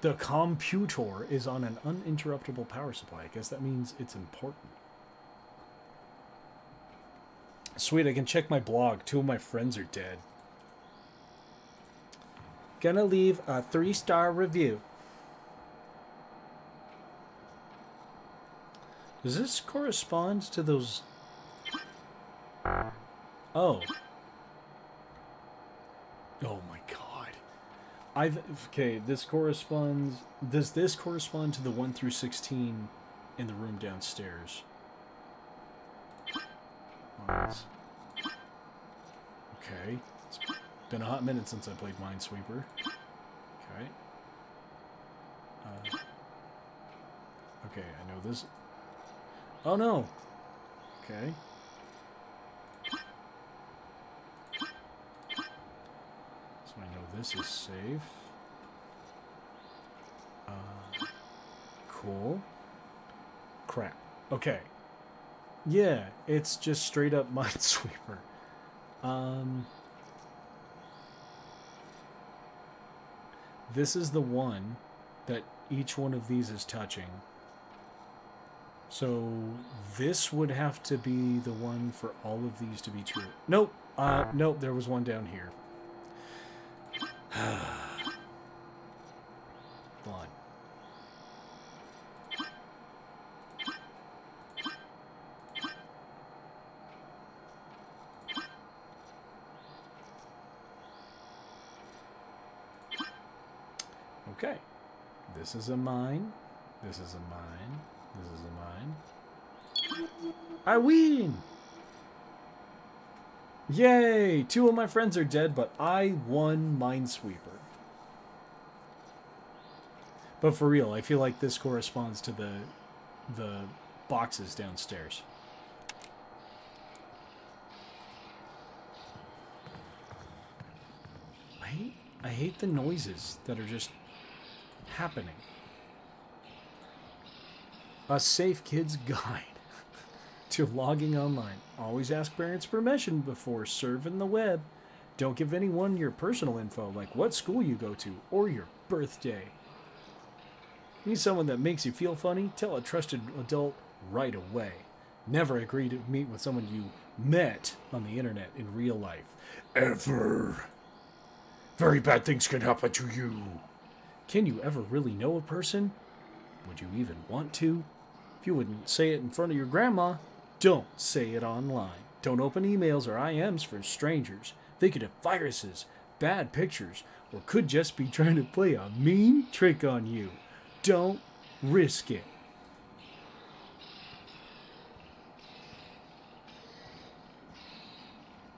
The computer is on an uninterruptible power supply. I guess that means it's important. Sweet, I can check my blog. 2 of my friends are dead. Gonna leave a 3-star review. Does this correspond to those... Oh. Oh my god. Okay, this corresponds... Does this correspond to the 1 through 16 in the room downstairs? Okay. It's been a hot minute since I played Minesweeper. Okay. Okay, I know this... Oh no! Okay. So I know this is safe. Cool. Crap. Okay. Yeah, it's just straight up Minesweeper. This is the one that each one of these is touching. So this would have to be the one for all of these to be true. Nope. Nope, there was one down here. Fun. Okay. This is a mine. This is a mine. This is a mine. I win! Yay! 2 of my friends are dead, but I won Minesweeper. But for real, I feel like this corresponds to the boxes downstairs. I hate the noises that are just happening. A Safe Kid's Guide to Logging Online. Always ask parents' permission before surfing the web. Don't give anyone your personal info, like what school you go to or your birthday. Need someone that makes you feel funny? Tell a trusted adult right away. Never agree to meet with someone you met on the internet in real life. Ever. Very bad things can happen to you. Can you ever really know a person? Would you even want to? If you wouldn't say it in front of your grandma, don't say it online. Don't open emails or IMs for strangers. They could have viruses, bad pictures, or could just be trying to play a mean trick on you. Don't risk it.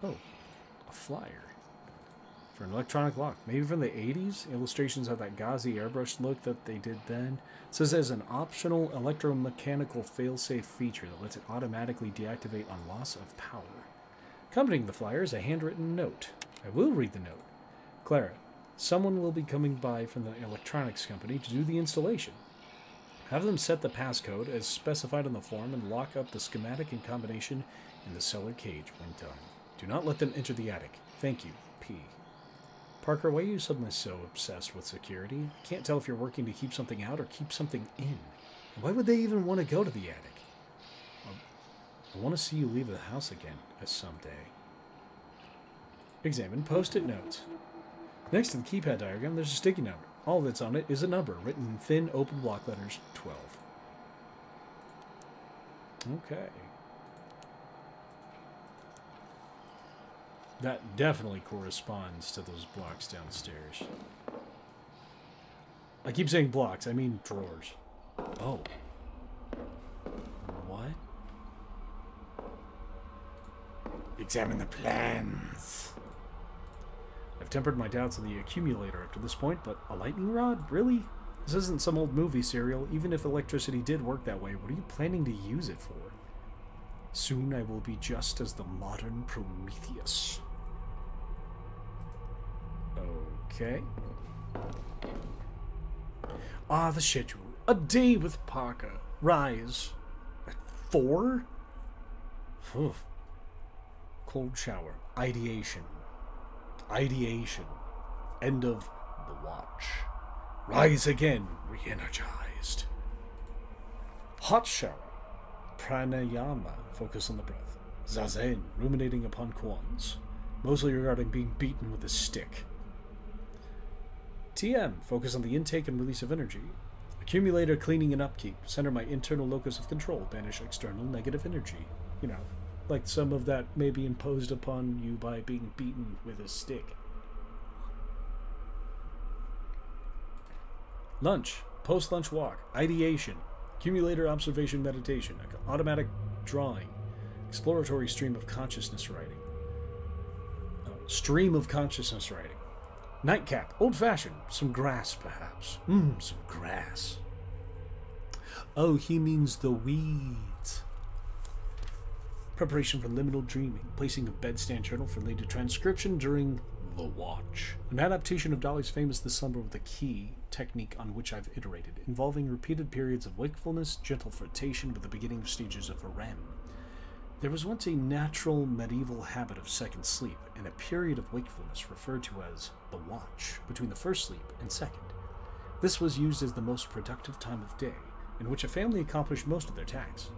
Oh, a flyer. For an electronic lock. Maybe from the 80s? Illustrations have that gauzy airbrush look that they did then. It says as an optional electromechanical failsafe feature that lets it automatically deactivate on loss of power. Accompanying the flyer is a handwritten note. I will read the note. Clara, someone will be coming by from the electronics company to do the installation. Have them set the passcode as specified on the form and lock up the schematic and combination in the cellar cage when done. Do not let them enter the attic. Thank you, P. Parker, why are you suddenly so obsessed with security? I can't tell if you're working to keep something out or keep something in. Why would they even want to go to the attic? I want to see you leave the house again someday. Examine post-it notes. Next to the keypad diagram, there's a sticky note. All that's on it is a number, written in thin, open block letters, 12. Okay. That definitely corresponds to those blocks downstairs. I keep saying blocks, I mean drawers. Oh. What? Examine the plans. I've tempered my doubts on the accumulator up to this point, but a lightning rod? Really? This isn't some old movie serial. Even if electricity did work that way, what are you planning to use it for? Soon I will be just as the modern Prometheus. Okay. The schedule. A day with Parker. Rise. At 4? Oof. Cold shower. Ideation. End of the watch. Rise again. Re-energized. Hot shower. Pranayama. Focus on the breath. Zazen. Ruminating upon koans. Mostly regarding being beaten with a stick. TM. Focus on the intake and release of energy. Accumulator cleaning and upkeep. Center my internal locus of control. Banish external negative energy. You know, like some of that may be imposed upon you by being beaten with a stick. Lunch. Post-lunch walk. Ideation. Accumulator observation meditation. Automatic drawing. Exploratory stream of consciousness writing. Stream of consciousness writing. Nightcap. Old-fashioned. Some grass, perhaps. Some grass. Oh, he means the weeds. Preparation for liminal dreaming. Placing a bedstand journal for later transcription during the watch. An adaptation of Dolly's famous The Slumber with a Key technique on which I've iterated, involving repeated periods of wakefulness, gentle flirtation with the beginning stages of a REM. There was once a natural medieval habit of second sleep, and a period of wakefulness referred to as the watch, between the first sleep and second. This was used as the most productive time of day, in which a family accomplished most of their tasks.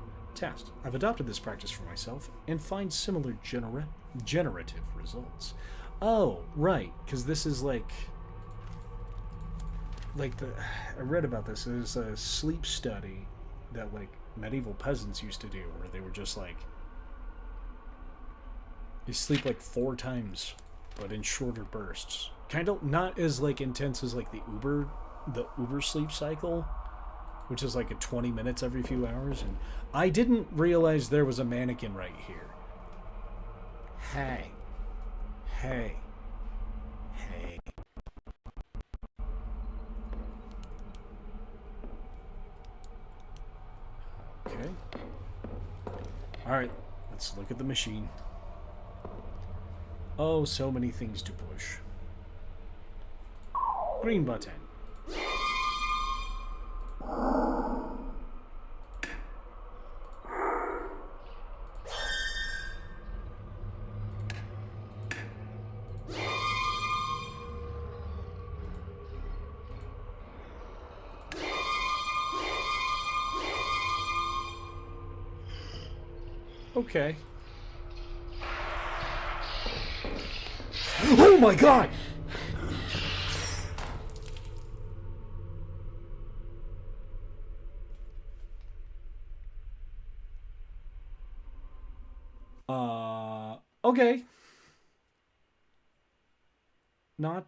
I've adopted this practice for myself, and find similar generative results. Oh, right, because this is like I read about this. There's a sleep study that, like, medieval peasants used to do, where they were just like, you sleep like 4 times, but in shorter bursts. Kind of not as like intense as like the Uber sleep cycle, which is like a 20 minutes every few hours. And I didn't realize there was a mannequin right here. Hey. Okay. Alright, let's look at the machine. Oh, so many things to push. Green button. Okay. Oh my god! Okay. Not,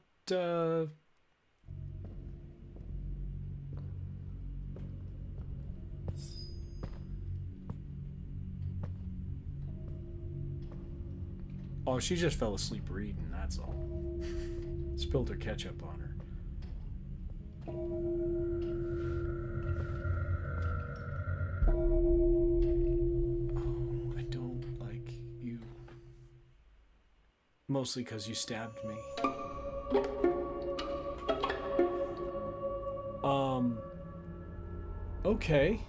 Oh, she just fell asleep reading, that's all. Spilled her ketchup on her. Oh, I don't like you. Mostly because you stabbed me. Okay.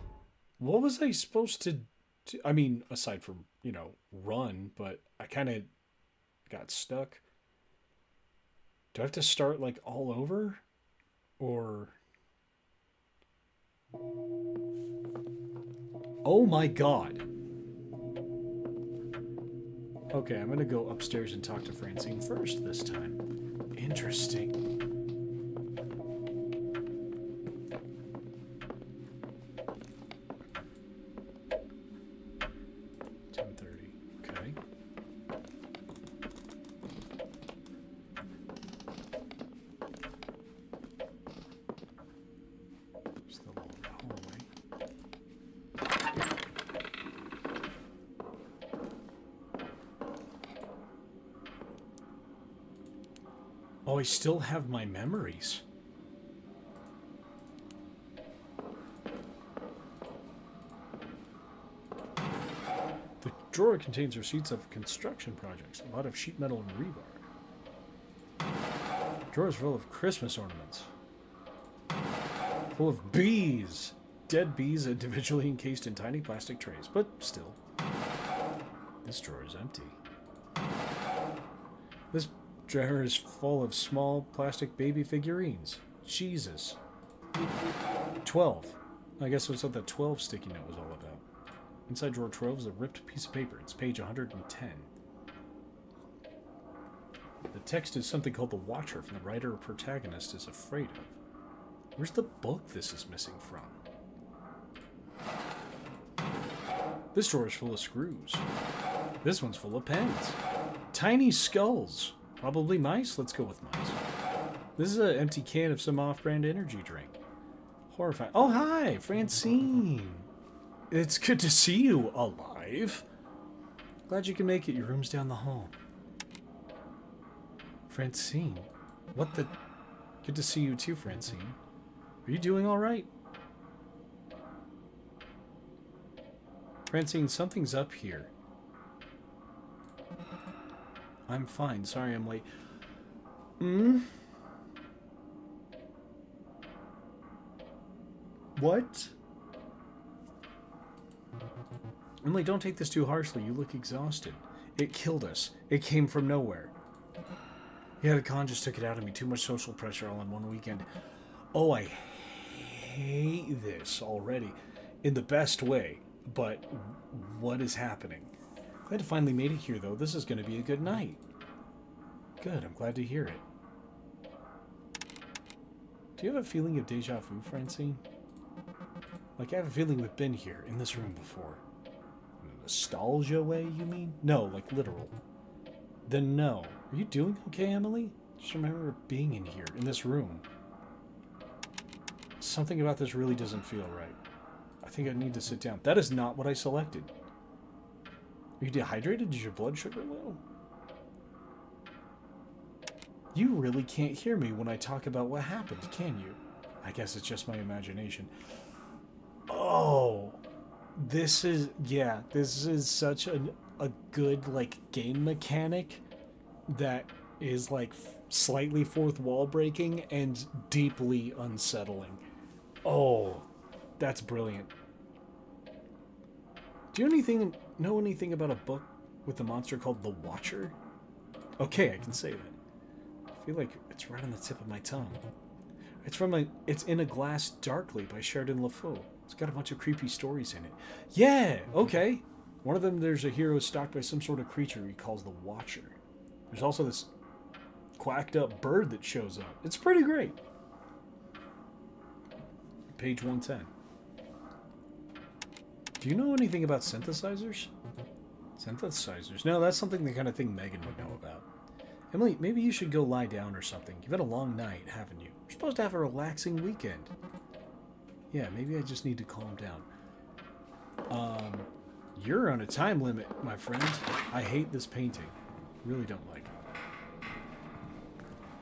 What was I supposed to do? I mean, aside from, run, but I kind of got stuck. Do I have to start like all over? Or. Oh my god. Okay, I'm gonna go upstairs and talk to Francine first this time. Interesting. Okay. Just the long hallway. Oh, I still have my memories. The drawer contains receipts of construction projects, a lot of sheet metal and rebar. Drawers full of Christmas ornaments. Full of bees. Dead bees individually encased in tiny plastic trays, but still. This drawer is empty. This drawer is full of small plastic baby figurines. Jesus. 12. I guess that's what the 12 sticky note was all about. Inside drawer 12 is a ripped piece of paper. It's page 110. The text is something called The Watcher from the writer or protagonist is afraid of. Where's the book this is missing from? This drawer is full of screws. This one's full of pens. Tiny skulls. Probably mice? Let's go with mice. This is an empty can of some off-brand energy drink. Horrifying. Oh, hi, Francine. It's good to see you alive. Glad you can make it. Your room's down the hall. Francine? What the... Good to see you too, Francine. Are you doing all right? Francine, something's up here. I'm fine. Sorry I'm late. What? Emily, don't take this too harshly. You look exhausted. It killed us. It came from nowhere. Yeah, the con just took it out of me. Too much social pressure all in one weekend. Oh, I hate this already. In the best way. But what is happening? Glad I finally made it here, though. This is going to be a good night. Good, I'm glad to hear it. Do you have a feeling of deja vu, Francine? Like, I have a feeling we've been here, in this room before. In a nostalgia way, you mean? No, like literal. Then no. Are you doing okay, Emily? Just remember being in here, in this room. Something about this really doesn't feel right. I think I need to sit down. That is not what I selected. Are you dehydrated? Is your blood sugar low? You really can't hear me when I talk about what happened, can you? I guess it's just my imagination. Oh, this is, yeah, this is such a good, like, game mechanic that is, like, slightly fourth wall breaking and deeply unsettling. Oh, that's brilliant. Do you know anything about a book with a monster called The Watcher? Okay, I can say that. I feel like it's right on the tip of my tongue. It's in a Glass Darkly by Sheridan LaFoe. It's got a bunch of creepy stories in it. Yeah, okay. One of them, there's a hero stalked by some sort of creature he calls the Watcher. There's also this quacked up bird that shows up. It's pretty great. Page 110. Do you know anything about synthesizers? Synthesizers? No, that's something the kind of thing Megan would know about. Emily, maybe you should go lie down or something. You've had a long night, haven't you? You're supposed to have a relaxing weekend. Yeah, maybe I just need to calm down. You're on a time limit, my friend. I hate this painting. Really don't like it.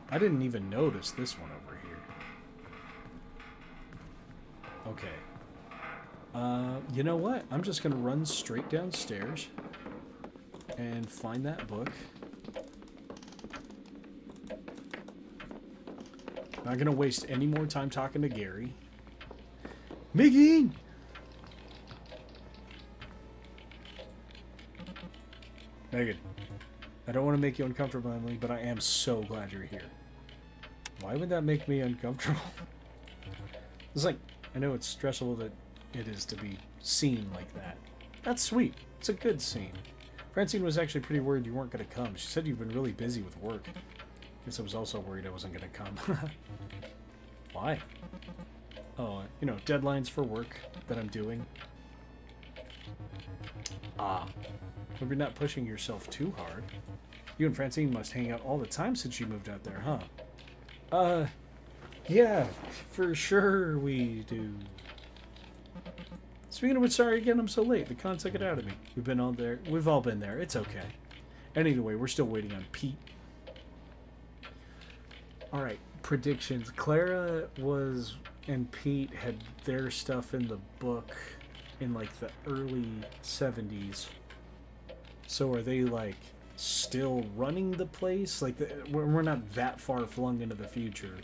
I didn't even notice this one over here. Okay. You know what? I'm just going to run straight downstairs and find that book. Not going to waste any more time talking to Gary. Megan! Megan, I don't want to make you uncomfortable, Emily, but I am so glad you're here. Why would that make me uncomfortable? It's like, I know it's stressful that it is to be seen like that. That's sweet. It's a good scene. Francine was actually pretty worried you weren't going to come. She said you've been really busy with work. Guess I was also worried I wasn't going to come. Why? Oh, you know, deadlines for work that I'm doing. Ah. Hope you're not pushing yourself too hard. You and Francine must hang out all the time since you moved out there, huh? Yeah, for sure we do. Speaking of which, sorry again, I'm so late. The con took it out of me. We've all been there. It's okay. Anyway, we're still waiting on Pete. Alright, predictions. Clara and Pete had their stuff in the book in like the early 70s. So are they like still running the place? Like we're not that far flung into the future.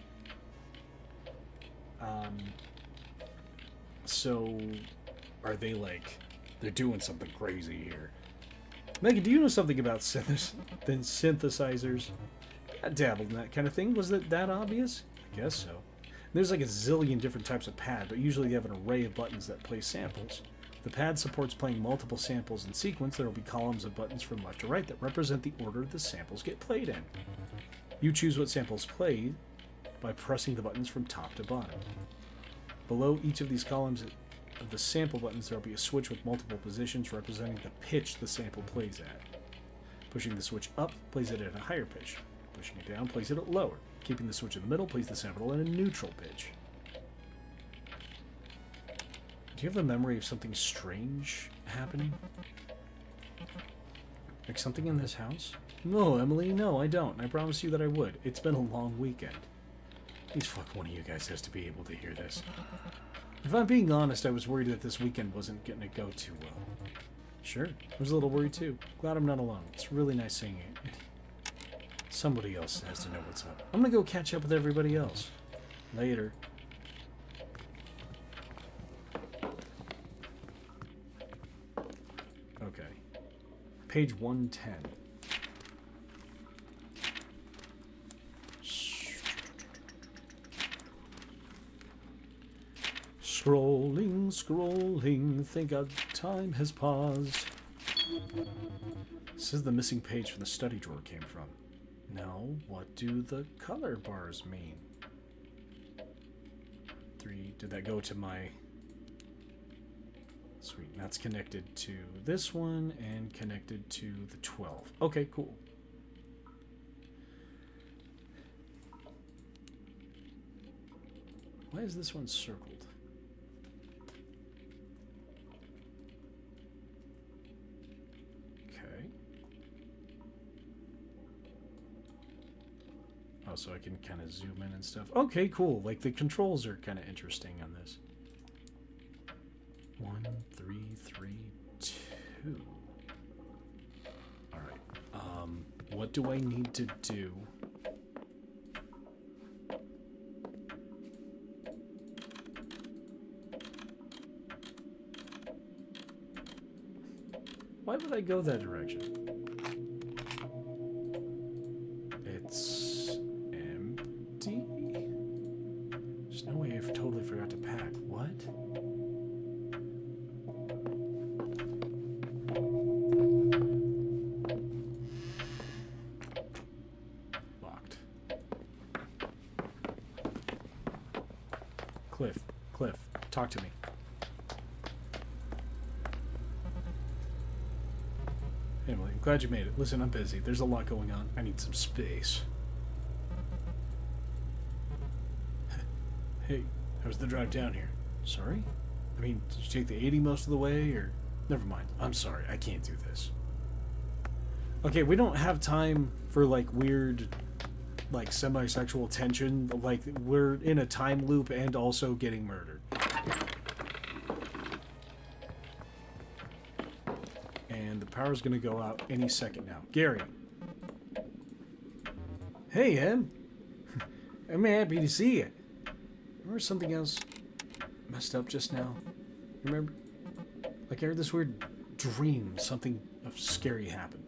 So are they like they're doing something crazy here? Megan, do you know something about synthesizers? I dabbled in that kind of thing. Was that obvious? I guess so. There's like a zillion different types of pad, but usually you have an array of buttons that play samples. The pad supports playing multiple samples in sequence. There will be columns of buttons from left to right that represent the order the samples get played in. You choose what samples play by pressing the buttons from top to bottom. Below each of these columns of the sample buttons, there will be a switch with multiple positions representing the pitch the sample plays at. Pushing the switch up plays it at a higher pitch. Pushing it down plays it at lower. Keeping the switch in the middle plays the sample in a neutral pitch. Do you have a memory of something strange happening? Like something in this house? No, Emily, no, I don't. I promise you that I would. It's been a long weekend. Please fuck one of you guys has to be able to hear this. If I'm being honest, I was worried that this weekend wasn't going to go too well. Sure, I was a little worried too. Glad I'm not alone. It's really nice seeing it. Somebody else has to know what's up. I'm going to go catch up with everybody else. Later. Okay. Page 110. Scrolling, scrolling, think of time has paused. This is the missing page from the study drawer came from. Now, what do the color bars mean? 3, did that go to my... Sweet, that's connected to this one and connected to the 12. Okay, cool. Why is this one circled? Okay. Oh, so I can kind of zoom in and stuff. Okay, cool. Like the controls are kind of interesting on this. 1, 3, 3, 2. Alright. What do I need to do? Why would I go that direction? It's empty? There's no way I've totally forgot to pack. What? Cliff, talk to me. Emily, I'm glad you made it. Listen, I'm busy. There's a lot going on. I need some space. Hey, how was the drive down here? Sorry? I mean, did you take the 80 most of the way, or... Never mind. I'm sorry. I can't do this. Okay, we don't have time for, like, weird... like semi-sexual tension. Like we're in a time loop and also getting murdered. And the power's gonna go out any second now. Gary. Hey, Em. I'm happy to see you. Or something else. messed up just now? Remember? Like I heard this weird dream, something of scary happened.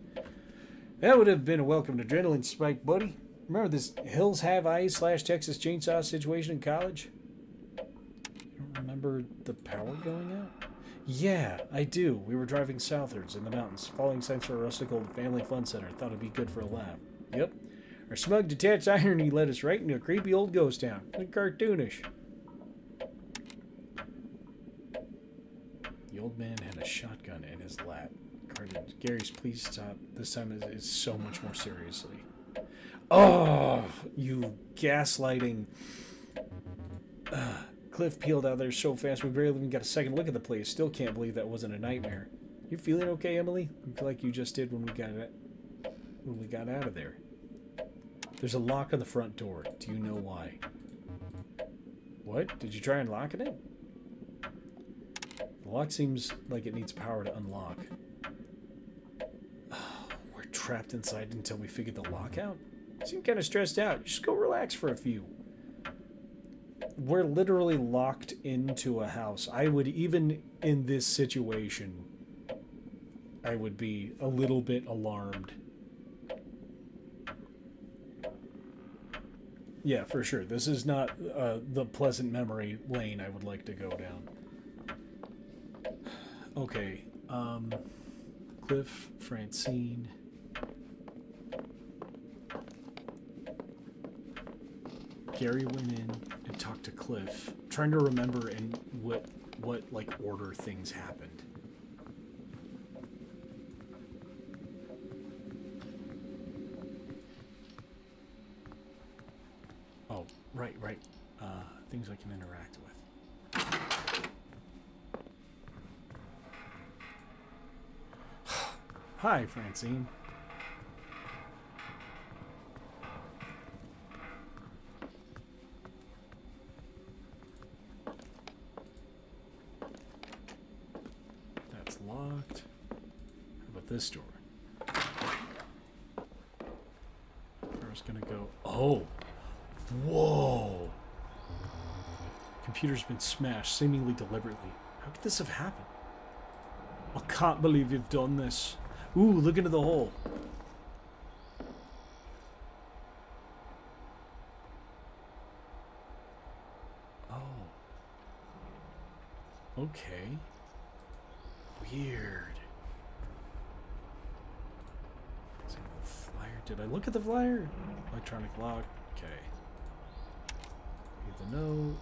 That would have been a welcome adrenaline spike, buddy. Remember this Hills Have Eyes / Texas Chainsaw situation in college? You don't remember the power going out? Yeah, I do. We were driving southwards in the mountains, following signs for a rustic old family fun center. Thought it'd be good for a laugh. Yep. Our smug, detached irony led us right into a creepy old ghost town. And cartoonish. The old man had a shotgun in his lap. Gary's, please stop. This time it's so much more seriously. Oh, you gaslighting. Cliff peeled out there so fast we barely even got a second look at the place. Still can't believe that wasn't a nightmare. You feeling okay, Emily? I feel like you just did when we got out of there. There's a lock on the front door. Do you know why? What? Did you try unlocking it? The lock seems like it needs power to unlock. Oh, we're trapped inside until we figure the lock out? You seem kind of stressed out. Just go relax for a few. We're literally locked into a house. I would, even in this situation, I would be a little bit alarmed. Yeah, for sure. This is not the pleasant memory lane I would like to go down. Okay. Cliff, Francine. Gary went in and talked to Cliff. I'm trying to remember in what like order things happened. Oh, right. Things I can interact with. Hi, Francine. That's locked. How about this door? I was gonna go. Oh! Whoa! Computer's been smashed, seemingly deliberately. How could this have happened? I can't believe you've done this. Ooh, look into the hole. Oh. Okay. Weird. Is it a flyer? Did I look at the flyer? Electronic lock. Okay. Read the note.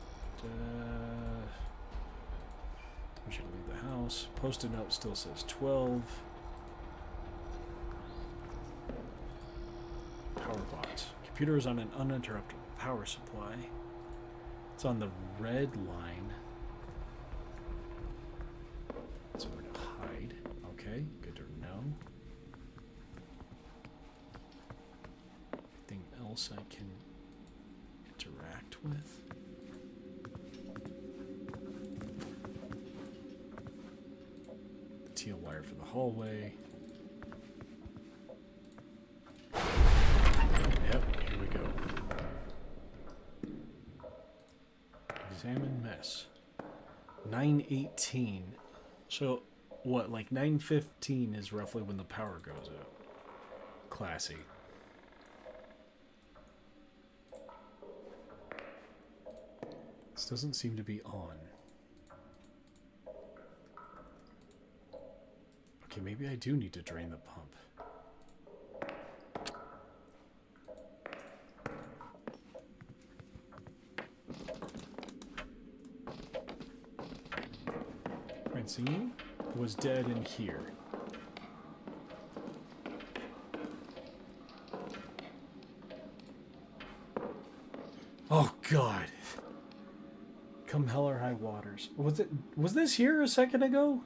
We should leave the house. Post-it note still says 12. Power box. Computer is on an uninterrupted power supply. It's on the red line. That's where to hide. Okay, good to know. Anything else I can interact with? The teal wire for the hallway. Yep, here we go. Examine mess. 9:18. So, what, like 9:15 is roughly when the power goes out. Classy. This doesn't seem to be on. Okay, maybe I do need to drain the pump. Francine was dead in here. Oh God. Come hell or high waters. Was this here a second ago?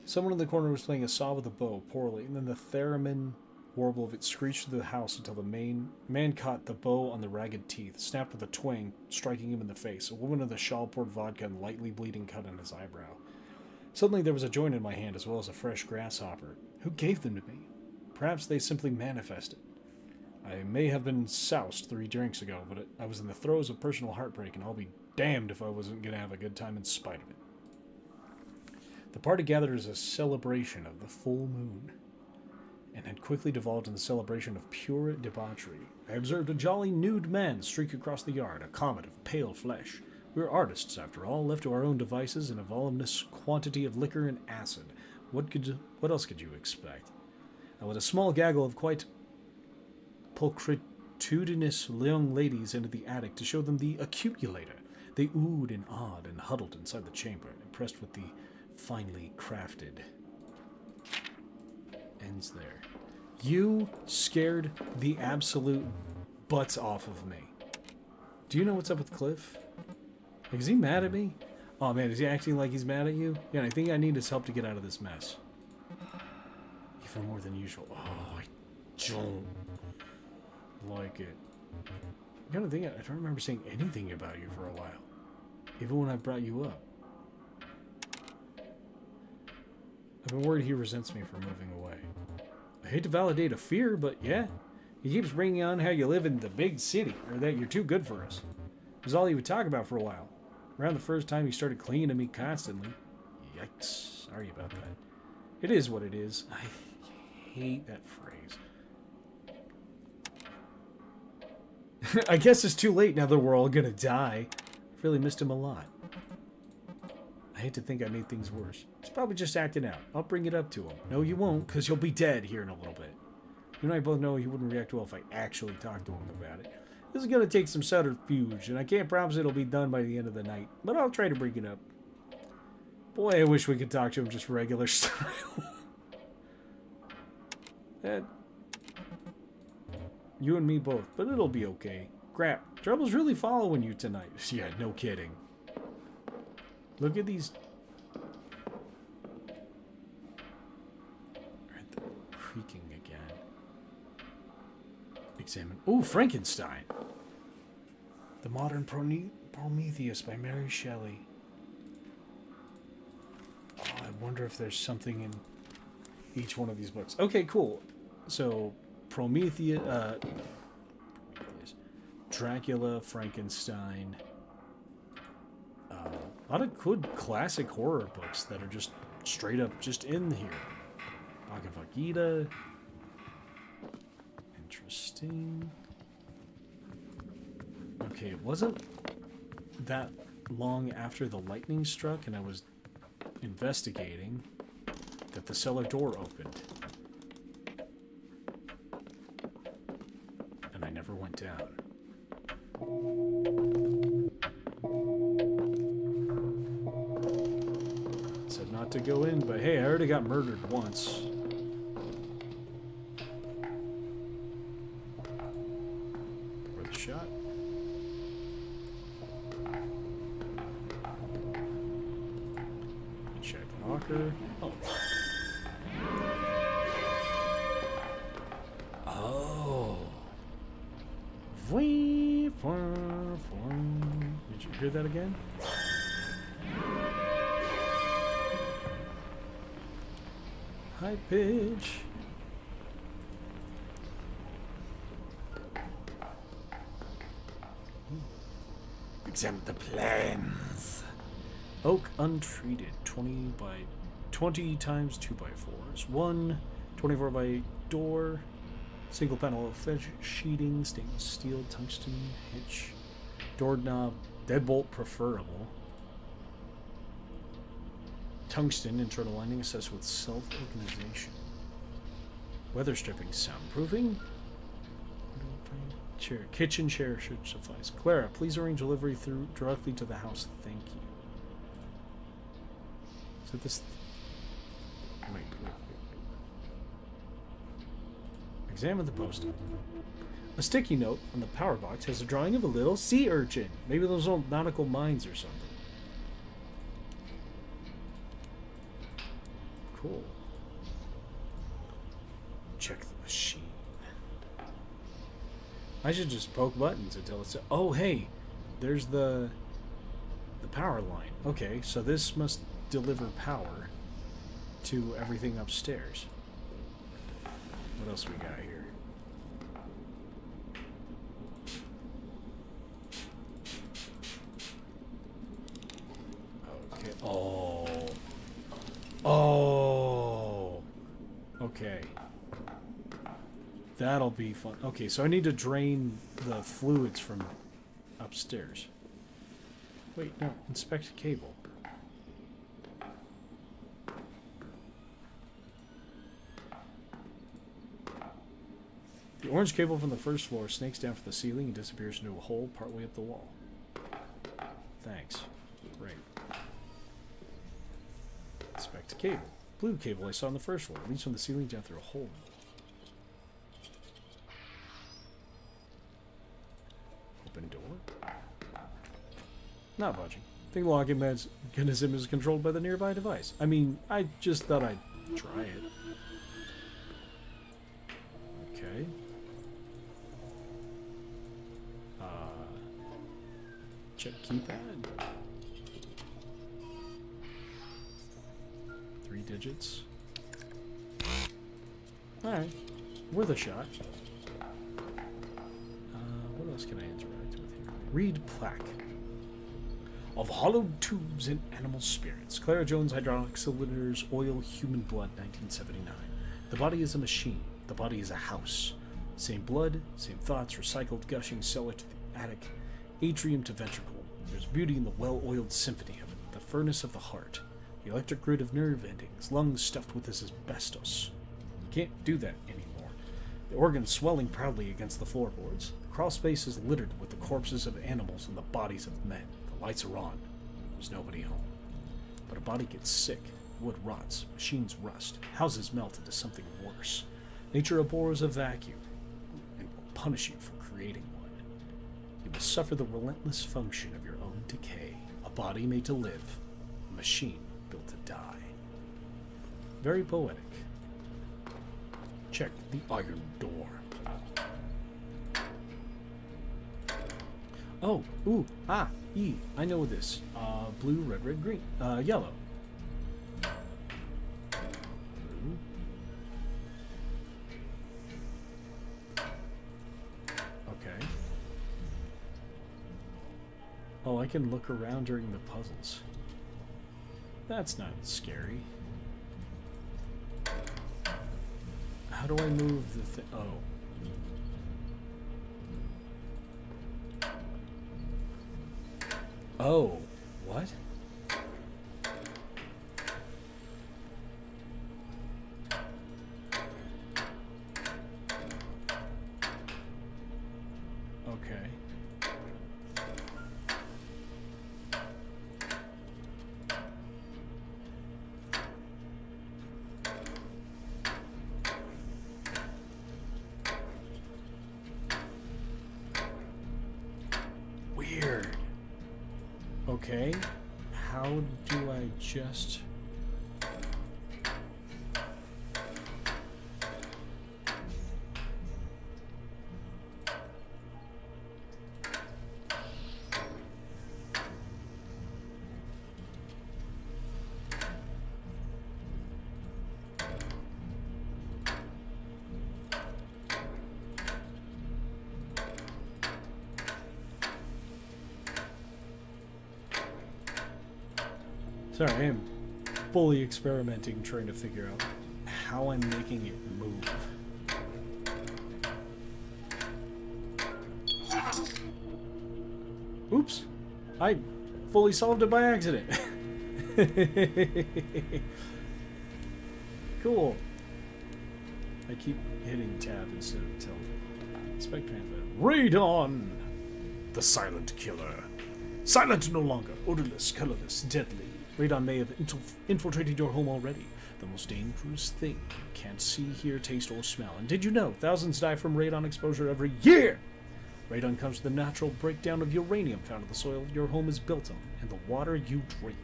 Someone in the corner was playing a saw with a bow poorly, and then the theremin warble of it screeched through the house until the man caught the bow on the ragged teeth, snapped with a twang, striking him in the face. A woman with a shawl poured vodka and lightly bleeding cut on his eyebrow. Suddenly there was a joint in my hand as well as a fresh grasshopper. Who gave them to me? Perhaps they simply manifested. I may have been soused 3 drinks ago, but I was in the throes of personal heartbreak, and I'll be damned if I wasn't going to have a good time in spite of it. The party gathered as a celebration of the full moon, and had quickly devolved in the celebration of pure debauchery. I observed a jolly nude man streak across the yard, a comet of pale flesh. We were artists, after all, left to our own devices in a voluminous quantity of liquor and acid. What else could you expect? I led a small gaggle of quite pulchritudinous young ladies into the attic to show them the accumulator. They oohed and awed and huddled inside the chamber, impressed with the finely crafted ends there. You scared the absolute butts off of me. Do you know what's up with Cliff? Like, is he mad at me? Oh man, is he acting like he's mad at you? Yeah, I think I need his help to get out of this mess. Even more than usual. Oh, I don't like it. I kind of think I don't remember saying anything about you for a while. Even when I brought you up. I've been worried he resents me for moving away. I hate to validate a fear, but yeah. He keeps bringing on how you live in the big city, or that you're too good for us. It was all he would talk about for a while. Around the first time he started clinging to me constantly. Yikes. Sorry about that. It is what it is. I hate that phrase. I guess it's too late now that we're all gonna die. I've really missed him a lot. I hate to think I made things worse. He's probably just acting out. I'll bring it up to him. No, you won't, because you'll be dead here in a little bit. You and I both know he wouldn't react well if I actually talked to him about it. This is going to take some subterfuge, and I can't promise it'll be done by the end of the night, but I'll try to bring it up. Boy, I wish we could talk to him just regular style. You and me both, but it'll be okay. Crap, trouble's really following you tonight. Yeah, no kidding. Look at these. Right, the creaking again. Examine. Ooh, Frankenstein. The Modern Prometheus by Mary Shelley. Oh, I wonder if there's something in each one of these books. Okay, cool. So, Prometheus, Dracula, Frankenstein. A lot of good classic horror books that are just straight up just in here. Bhagavad Gita. Interesting. Okay, it wasn't that long after the lightning struck and I was investigating that the cellar door opened. And I never went down. Said not to go in, but hey, I already got murdered once. Worth a shot. Check locker. Oh. Oh. Did you hear that again? High pitch. Examine the plans. Oak untreated. 20 times 2x4s. 24 by 8 door. Single panel of fetch sheeting. Stainless steel. Tungsten hitch. Doorknob. Deadbolt preferable. Tungsten internal lining assessed with self-organization. Weather stripping, soundproofing. Chair, kitchen chair should suffice. Clara, please arrange delivery directly to the house. Thank you. So this. Wait. Examine the post-it. A sticky note on the power box has a drawing of a little sea urchin. Maybe those old nautical mines or something. Cool. Check the machine. I should just poke buttons until it's... Oh, hey! There's the power line. Okay, so this must deliver power to everything upstairs. What else we got here? Okay. That'll be fun. Okay, so I need to drain the fluids from upstairs. Wait, no. Inspect cable. The orange cable from the first floor snakes down from the ceiling and disappears into a hole partway up the wall. Thanks. Right. Inspect cable. Blue cable I saw on the first floor. Leads from the ceiling down through a hole. Open door. Not budging. I think the locking mechanism is controlled by the nearby device. I mean, I just thought I'd try it. Okay. Check keypad. 3 digits. Alright. Worth a shot. What else can I interact with here? Read plaque. Of hollowed tubes and animal spirits. Clara Jones, hydraulic cylinders, oil, human blood, 1979. The body is a machine. The body is a house. Same blood, same thoughts, recycled, gushing, cellar to the attic, atrium to ventricle. There's beauty in the well-oiled symphony of it, the furnace of the heart, the electric grid of nerve endings, lungs stuffed with this asbestos. You can't do that anymore. The organs swelling proudly against the floorboards. The crawl space is littered with the corpses of animals and the bodies of men. The lights are on. There's nobody home. But a body gets sick. Wood rots. Machines rust. Houses melt into something worse. Nature abhors a vacuum and will punish you for creating one. You will suffer the relentless function of your own decay. A body made to live. A machine built to die. Very poetic. Check the iron door. Oh, ooh, ah, E. I know this. Blue, red, red, green. Yellow. Blue. Okay. Oh, I can look around during the puzzles. That's not scary. How do I move the thing? Oh. Oh, what? Okay. Weird. Okay, how do I just... Sorry, I am fully experimenting, trying to figure out how I'm making it move. Oops. I fully solved it by accident. Cool. I keep hitting tab instead of tilt. Inspect pamphlet. Read on! The silent killer. Silent no longer. Odorless, colorless, deadly. Radon may have infiltrated your home already. The most dangerous thing you can't see, hear, taste, or smell. And did you know thousands die from radon exposure every year? Radon comes from the natural breakdown of uranium found in the soil your home is built on and the water you drink.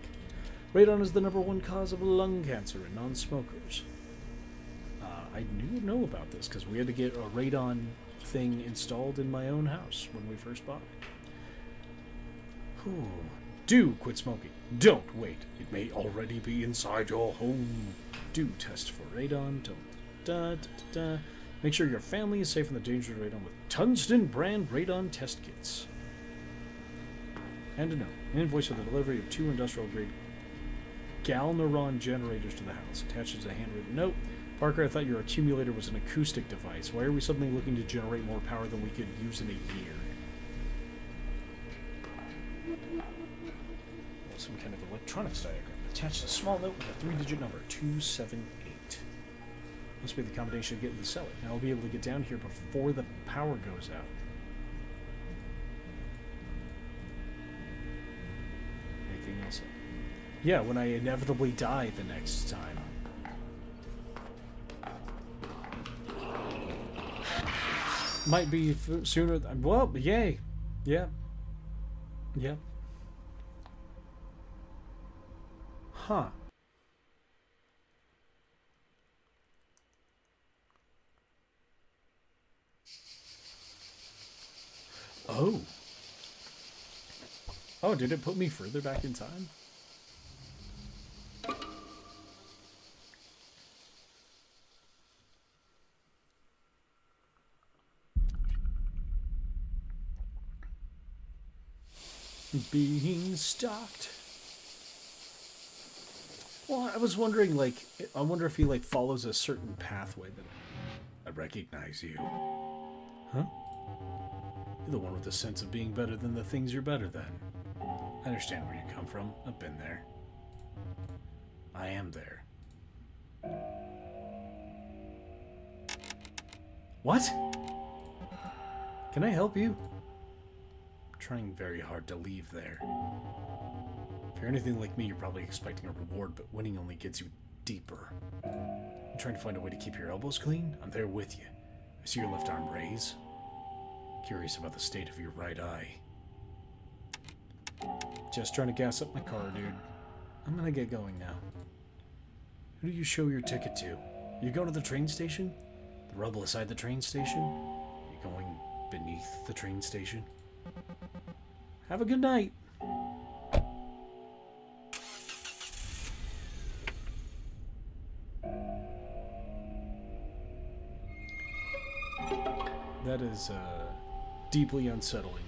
Radon is the #1 cause of lung cancer in non-smokers. I didn't know about this because we had to get a radon thing installed in my own house when we first bought it. Whew. Do quit smoking. Don't wait. It may already be inside your home. Do test for radon. Don't. Make sure your family is safe from the dangers of radon with Tungsten brand radon test kits. And a note. An invoice for the delivery of 2 industrial grade Galneron generators to the house. Attached is a handwritten note. Parker, I thought your accumulator was an acoustic device. Why are we suddenly looking to generate more power than we could use in a year? Some kind of electronics diagram. Attached a small note with a 3-digit number, 278. Must be the combination to get in the cellar. Now I'll be able to get down here before the power goes out. Anything else? Yeah, when I inevitably die the next time. Might be sooner. Well, yay. Yeah. Yep. Huh. Oh. Oh, did it put me further back in time? Being stalked. Well, I was wondering, like, I wonder if he, like, follows a certain pathway that... I recognize you. Huh? You're the one with the sense of being better than the things you're better than. I understand where you come from. I've been there. I am there. What? Can I help you? I'm trying very hard to leave there. If you're anything like me, you're probably expecting a reward, but winning only gets you deeper. I'm trying to find a way to keep your elbows clean? I'm there with you. I see your left arm raise. Curious about the state of your right eye. Just trying to gas up my car, dude. I'm gonna get going now. Who do you show your ticket to? You go to the train station? The rubble beside the train station? You going beneath the train station? Have a good night. That is deeply unsettling.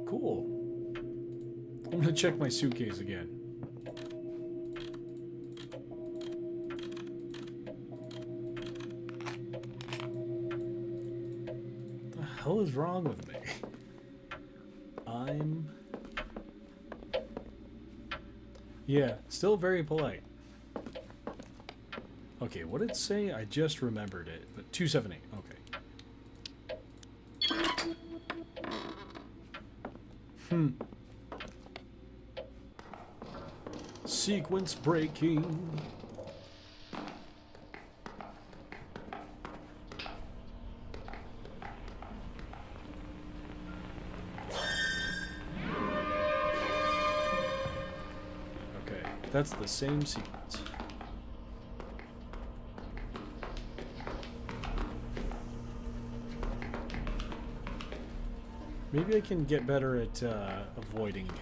Cool. I'm gonna check my suitcase again. What the hell is wrong with me? Yeah, still very polite. Okay, what did it say? I just remembered it. But 278, okay. Sequence breaking. Okay, that's the same sequence. Maybe I can get better at avoiding him.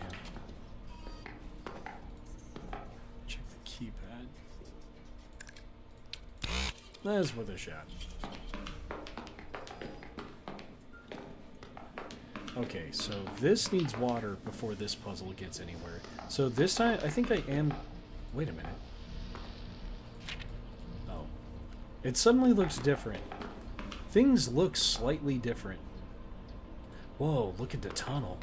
Check the keypad. That's worth a shot. Okay, so this needs water before this puzzle gets anywhere. So this time, I think I am... Wait a minute. Oh. It suddenly looks different. Things look slightly different. Whoa, look at the tunnel.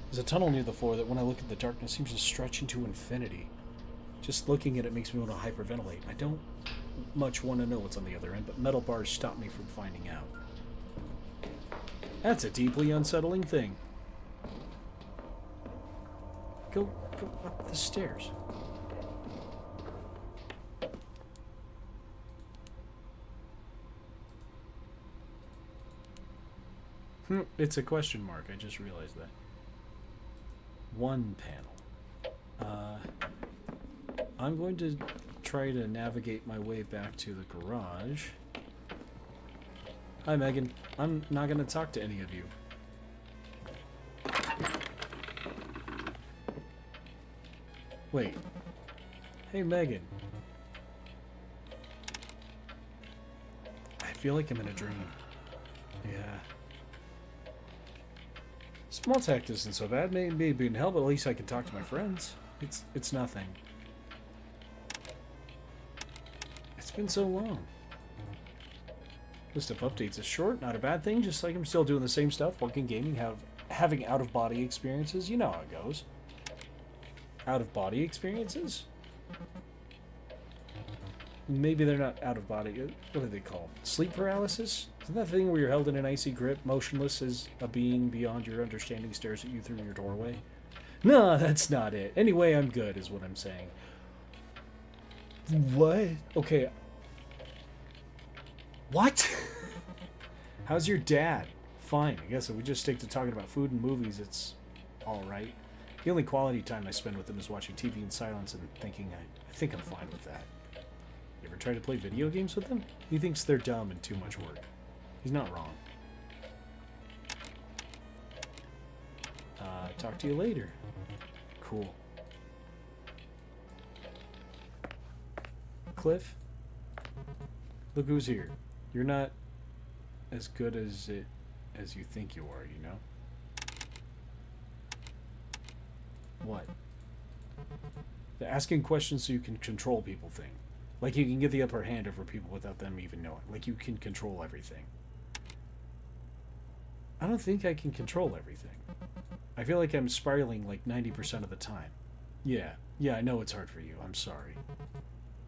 There's a tunnel near the floor that when I look at the darkness seems to stretch into infinity. Just looking at it makes me want to hyperventilate. I don't much want to know what's on the other end, but metal bars stop me from finding out. That's a deeply unsettling thing. Go up the stairs. It's a question mark. I just realized that. One panel. I'm going to try to navigate my way back to the garage. Hi, Megan. I'm not going to talk to any of you. Wait. Hey, Megan. feel like I'm in a dream. Yeah. Small tech isn't so bad. Maybe it can help, but at least I can talk to my friends. It's nothing. It's been so long. List of updates is short, not a bad thing. Just like I'm still doing the same stuff, working, gaming, having out-of-body experiences. You know how it goes. Out-of-body experiences? Maybe they're not out-of-body. What are they called? Sleep paralysis? Isn't that thing where you're held in an icy grip, motionless as a being beyond your understanding stares at you through your doorway? No, that's not it. Anyway, I'm good, is what I'm saying. What? Okay. What? How's your dad? Fine. I guess if we just stick to talking about food and movies, it's alright. The only quality time I spend with him is watching TV in silence and thinking I think I'm fine with that. You ever try to play video games with him? He thinks they're dumb and too much work. He's not wrong. Talk to you later. Cool. Cliff? Look who's here. You're not as good as you think you are, you know? What? The asking questions so you can control people thing. Like you can get the upper hand over people without them even knowing. Like you can control everything. I don't think I can control everything. I feel like I'm spiraling like 90% of the time. Yeah, I know it's hard for you. I'm sorry.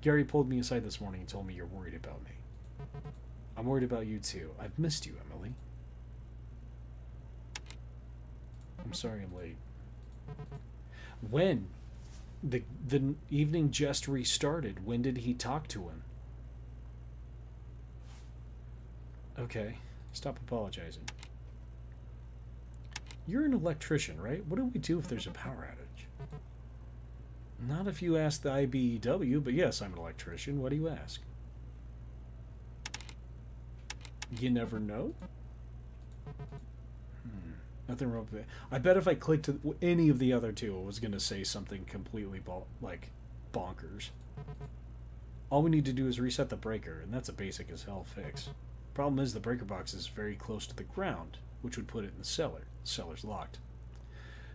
Gary pulled me aside this morning and told me you're worried about me. I'm worried about you too. I've missed you, Emily. I'm sorry I'm late. When? The evening just restarted. When did he talk to him? Okay, stop apologizing. You're an electrician, right? What do we do if there's a power outage? Not if you ask the IBEW, but yes, I'm an electrician. What do you ask? You never know? Nothing wrong with it. I bet if I clicked to any of the other two, it was going to say something completely bonkers. All we need to do is reset the breaker, and that's a basic as hell fix. Problem is the breaker box is very close to the ground, which would put it in the cellar. The cellar's locked.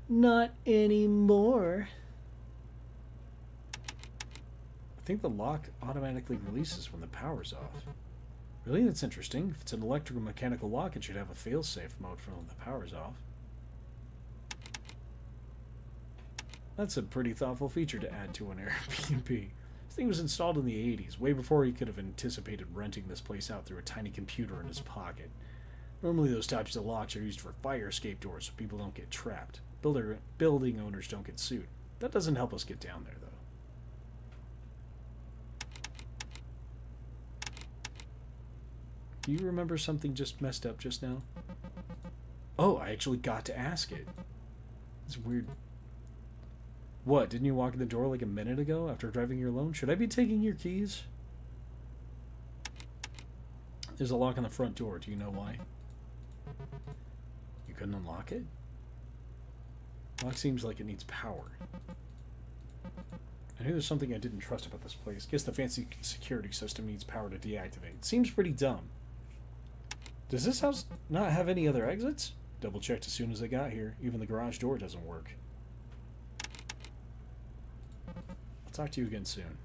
Not anymore. I think the lock automatically releases when the power's off. Really? That's interesting. If it's an electrical mechanical lock, it should have a fail-safe mode for when the power's off. That's a pretty thoughtful feature to add to an Airbnb. This thing was installed in the 80s, way before he could have anticipated renting this place out through a tiny computer in his pocket. Normally those types of locks are used for fire escape doors so people don't get trapped. Building owners don't get sued. That doesn't help us get down there, though. Do you remember something just messed up just now? Oh, I actually got to ask it. It's weird. What, didn't you walk in the door like a minute ago after driving here alone? Should I be taking your keys? There's a lock on the front door. Do you know why? You couldn't unlock it? Lock seems like it needs power. I knew there's something I didn't trust about this place. Guess the fancy security system needs power to deactivate. Seems pretty dumb. Does this house not have any other exits? Double checked as soon as I got here. Even the garage door doesn't work. I'll talk to you again soon.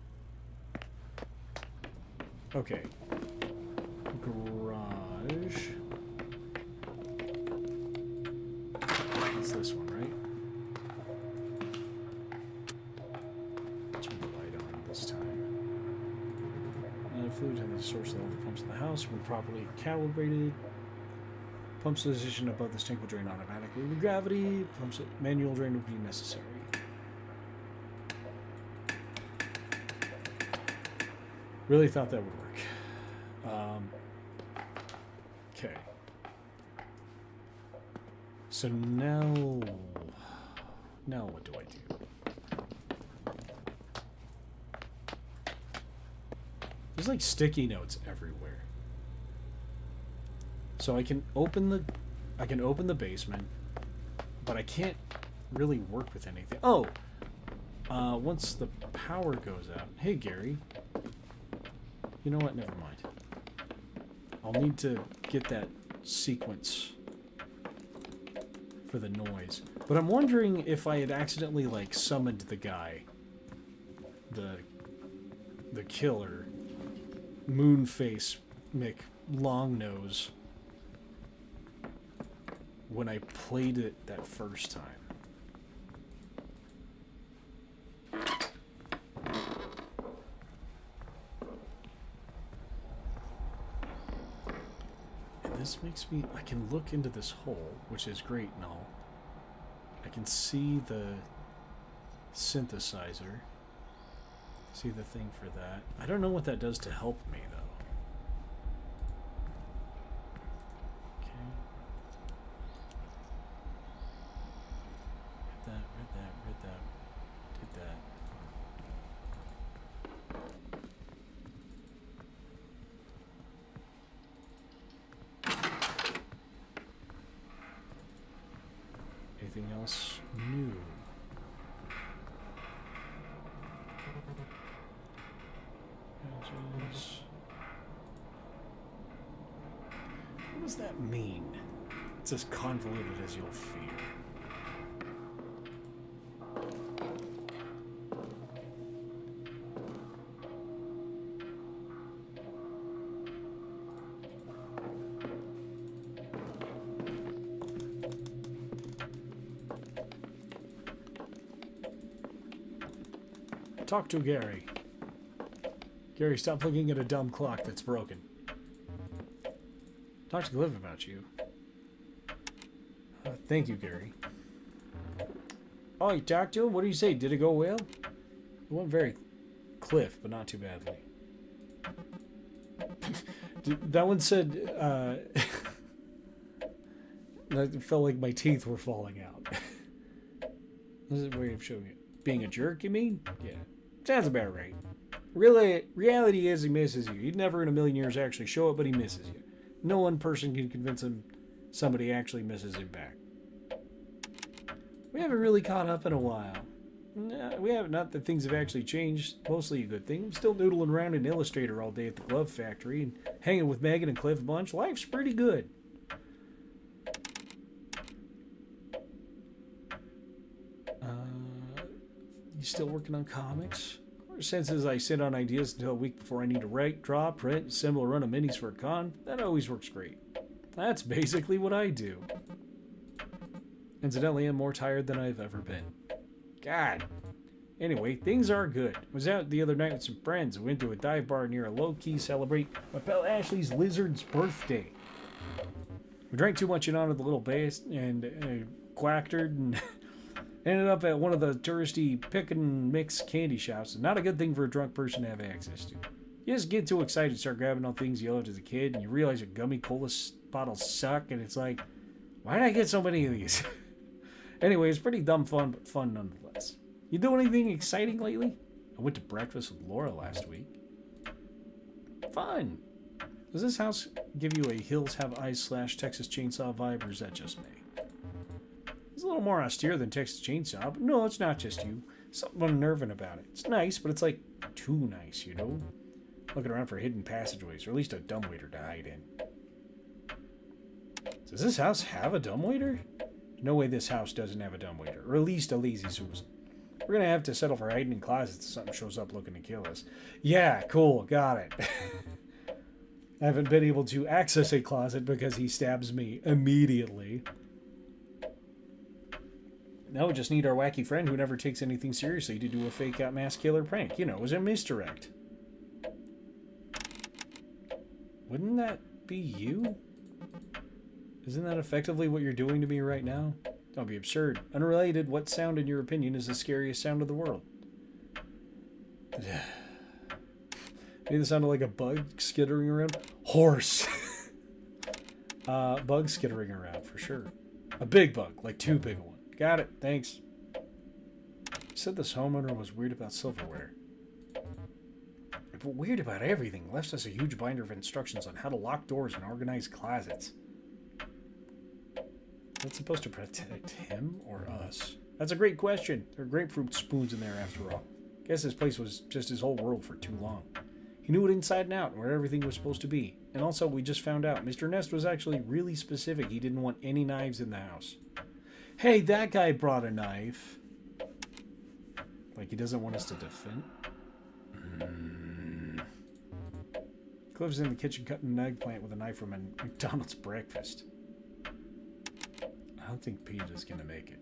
Okay. Garage. It's this one, right? Turn the light on this time. Fluid and the source level of the pumps in the house when properly calibrated. Pumps position above the tank will drain automatically with gravity. Pumps manual drain would be necessary. Really thought that would work. Okay. So now what do I do? There's like sticky notes everywhere. So I can open the basement, but I can't really work with anything. Oh, once the power goes out. Hey Gary. You know what? Never mind. I'll need to get that sequence for the noise. But I'm wondering if I had accidentally, like, summoned the guy. The killer. Moonface McLongnose. When I played it that first time. This makes me... I can look into this hole, which is great and all. I can see the synthesizer. See the thing for that. I don't know what that does to help me, though. Okay. Read that. Did that. Anything else new? What does that mean? It's as convoluted as you'll fear. Talk to Gary. Gary, stop looking at a dumb clock that's broken. Talk to Cliff about you. Thank you, Gary. Oh, you talked to him? What did you say? Did it go well? It went very Cliff, but not too badly. That one said, it felt like my teeth were falling out. This is a way of showing it. Being a jerk, you mean? Yeah. Sounds about right. Really, reality is he misses you. He'd never in a million years actually show it, but he misses you. No one person can convince him somebody actually misses him back. We haven't really caught up in a while. No, we haven't. Not that things have actually changed. Mostly a good thing. I'm still noodling around in Illustrator all day at the glove factory and hanging with Megan and Cliff a bunch. Life's pretty good. You still working on comics? Since I sit on ideas until a week before I need to write, draw, print, assemble, or run a minis for a con, that always works great. That's basically what I do. Incidentally, I'm more tired than I've ever been. God. Anyway, things are good. I was out the other night with some friends. We went to a dive bar near a low-key celebrate my pal Ashley's lizard's birthday. We drank too much and onto the little bass and quackered and ended up at one of the touristy pick and mix candy shops. Not a good thing for a drunk person to have access to. You just get too excited, start grabbing on things you loved as a kid, and you realize your gummy cola bottles suck, and it's like, why did I get so many of these? Anyway, it's pretty dumb fun, but fun nonetheless. You do anything exciting lately? I went to breakfast with Laura last week. Fun. Does this house give you a Hills Have Eyes / Texas Chainsaw vibe, or is that just me? It's a little more austere than Texas Chainsaw, but no, it's not just you. Something unnerving about it. It's nice, but it's like too nice, you know? Looking around for hidden passageways, or at least a dumbwaiter to hide in. Does this house have a dumbwaiter? No way this house doesn't have a dumbwaiter, or at least a lazy Susan. We're gonna have to settle for hiding in closets if something shows up looking to kill us. Yeah, cool, got it. I haven't been able to access a closet because he stabs me immediately. Now we just need our wacky friend who never takes anything seriously to do a fake-out mass killer prank. You know, it was a misdirect. Wouldn't that be you? Isn't that effectively what you're doing to me right now? Don't be absurd. Unrelated, what sound, in your opinion, is the scariest sound of the world? Maybe it sounded like a bug skittering around. Horse! Bug skittering around, for sure. A big bug, like too big a one. Got it, thanks. You said this homeowner was weird about silverware. But weird about everything. Left us a huge binder of instructions on how to lock doors and organize closets. That's supposed to protect him or us? That's a great question. There are grapefruit spoons in there after all. Guess this place was just his whole world for too long. He knew it inside and out, where everything was supposed to be. And also, we just found out Mr. Nest was actually really specific. He didn't want any knives in the house. Hey, that guy brought a knife. Like, he doesn't want us to defend. Cliff's in the kitchen cutting an eggplant with a knife from a McDonald's breakfast. I don't think Pete is going to make it.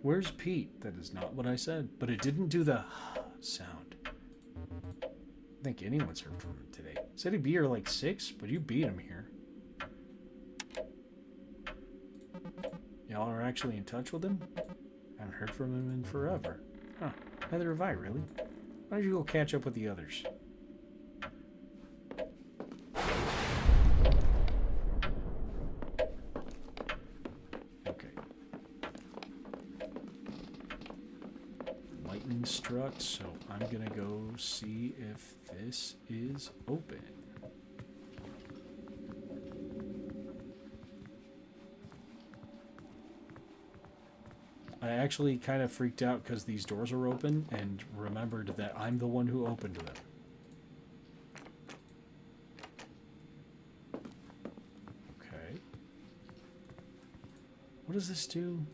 Where's Pete? That is not what I said. But it didn't do the sound. I don't think anyone's heard from him today. Said he'd be here like 6, but you beat him here. Y'all are actually in touch with him? Haven't heard from him in forever. Huh. Neither have I, really. Why don't you go catch up with the others? Okay. Lightning struck, so I'm gonna go see if this is open. I actually kind of freaked out because these doors are open and remembered that I'm the one who opened them. Okay. What does this do?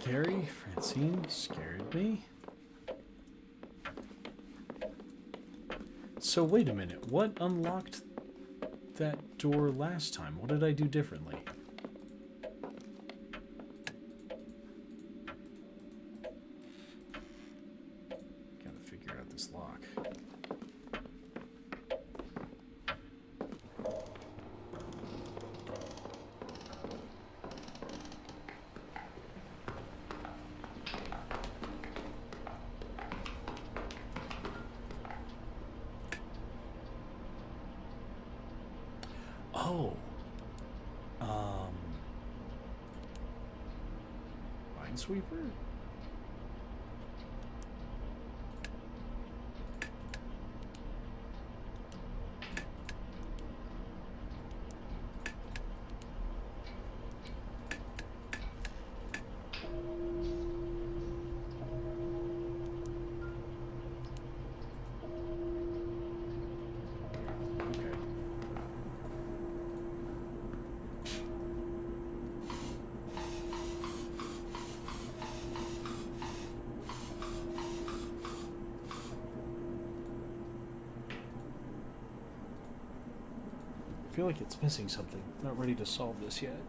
Gary, Francine scared me. So wait a minute, what unlocked that door last time? What did I do differently? Gotta figure out this lock. Oh. Minesweeper? I feel like it's missing something. Not ready to solve this yet.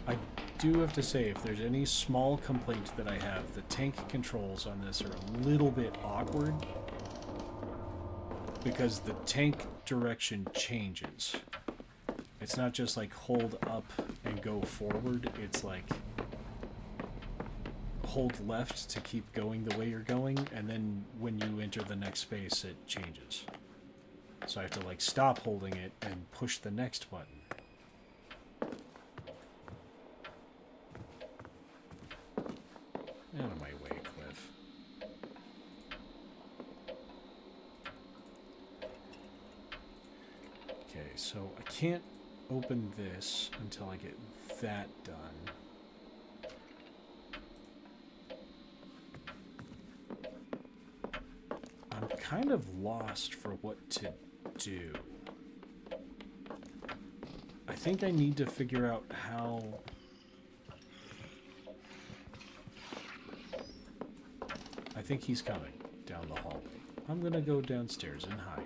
I do have to say, if there's any small complaint that I have, the tank controls on this are a little bit awkward because the tank direction changes. It's not just like hold up and go forward, it's like hold left to keep going the way you're going, and then when you enter the next space it changes. So I have to like stop holding it and push the next button. Out of my way, Cliff. Okay, so I can't open this until I get that done. I'm kind of lost for what to do. I think I need to figure out how... I think he's coming down the hallway. I'm gonna go downstairs and hide.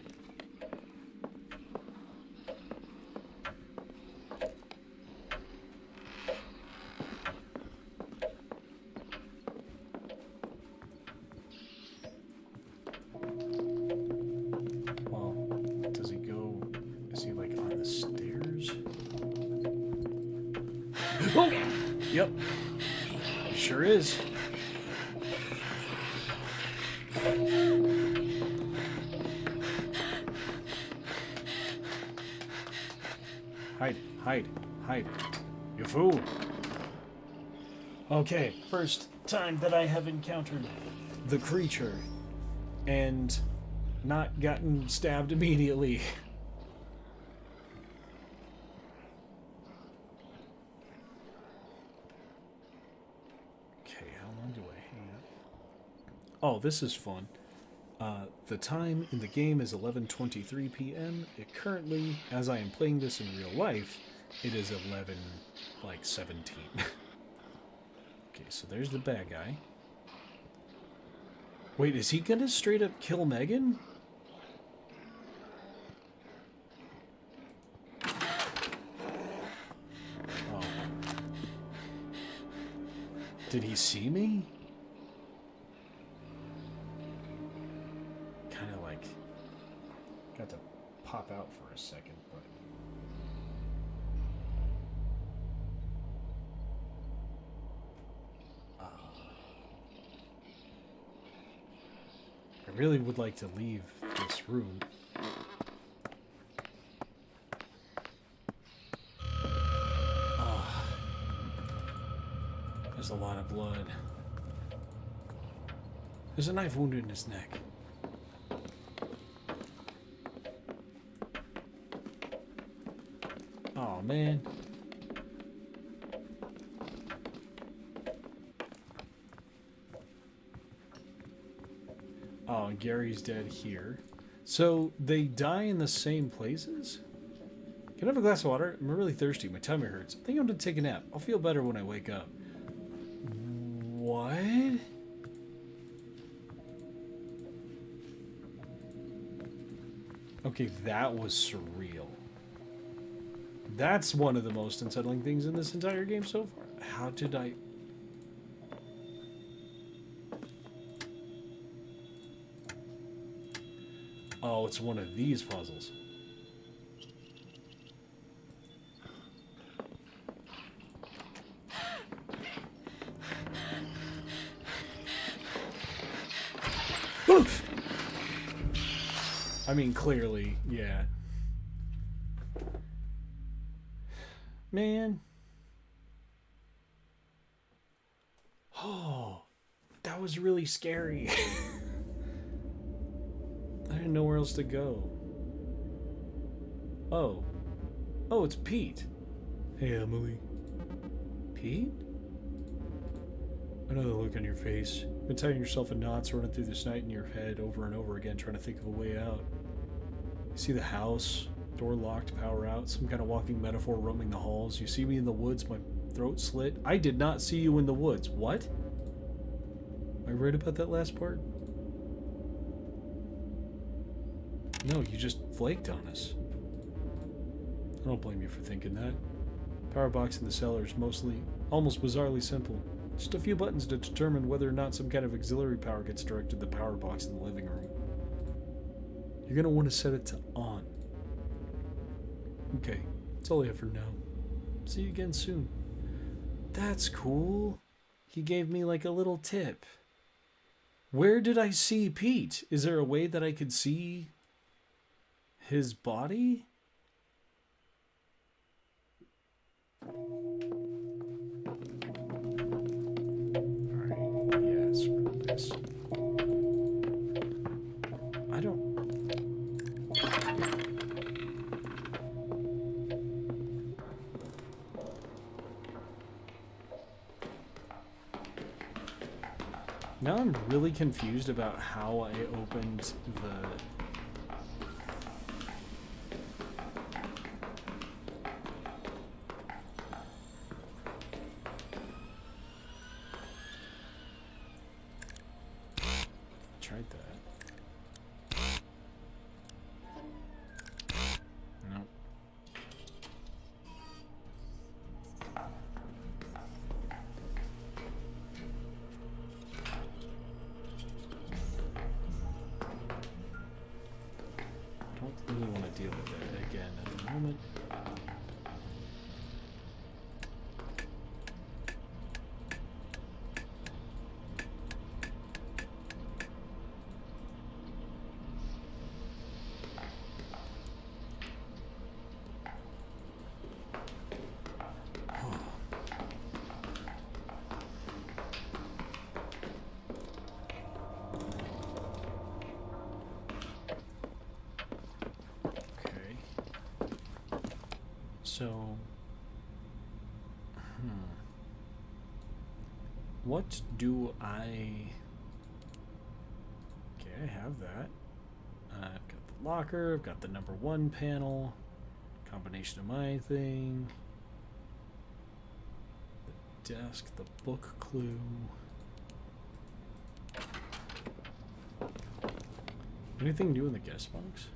Well, does he go... Is he like on the stairs? Oh! Yep. He sure is. Hide, hide, hide. You fool. Okay, first time that I have encountered the creature and not gotten stabbed immediately. Okay, how long do I hang out? Oh, this is fun. The time in the game is 11:23 p.m. It currently, as I am playing this in real life, it is 17. Okay, so there's the bad guy. Wait, is he gonna straight up kill Megan? Oh. Did he see me? Kind of like got to pop out for a second, but I really would like to leave this room. Oh, there's a lot of blood. There's a knife wound in his neck. Oh, man. Oh, Gary's dead here. So, they die in the same places? Can I have a glass of water? I'm really thirsty. My tummy hurts. I think I'm going to take a nap. I'll feel better when I wake up. What? Okay, that was surreal. That's one of the most unsettling things in this entire game so far. How did I... Oh, it's one of these puzzles. I mean, clearly, yeah. Man. Oh, that was really scary. I didn't know where else to go. Oh. Oh, it's Pete. Hey, Emily. Pete? Another look on your face. Been tying yourself in knots, running through this night in your head over and over again, trying to think of a way out. You see the house, door locked, power out, some kind of walking metaphor roaming the halls. You see me in the woods, my throat slit. I did not see you in the woods. What? Am I right about that last part? No, you just flaked on us. I don't blame you for thinking that. Power box in the cellar is almost bizarrely simple. Just a few buttons to determine whether or not some kind of auxiliary power gets directed to the power box in the living room. You're going to want to set it to on. Okay, that's all I have for now. See you again soon. That's cool. He gave me like a little tip. Where did I see Pete? Is there a way that I could see his body? Alright, yeah, screw this. I don't... Now I'm really confused about how I opened the... Tried that. No. So, what do I... Okay, I have that. I've got the locker, I've got the #1 panel, combination of my thing, the desk, the book clue. Anything new in the guest box?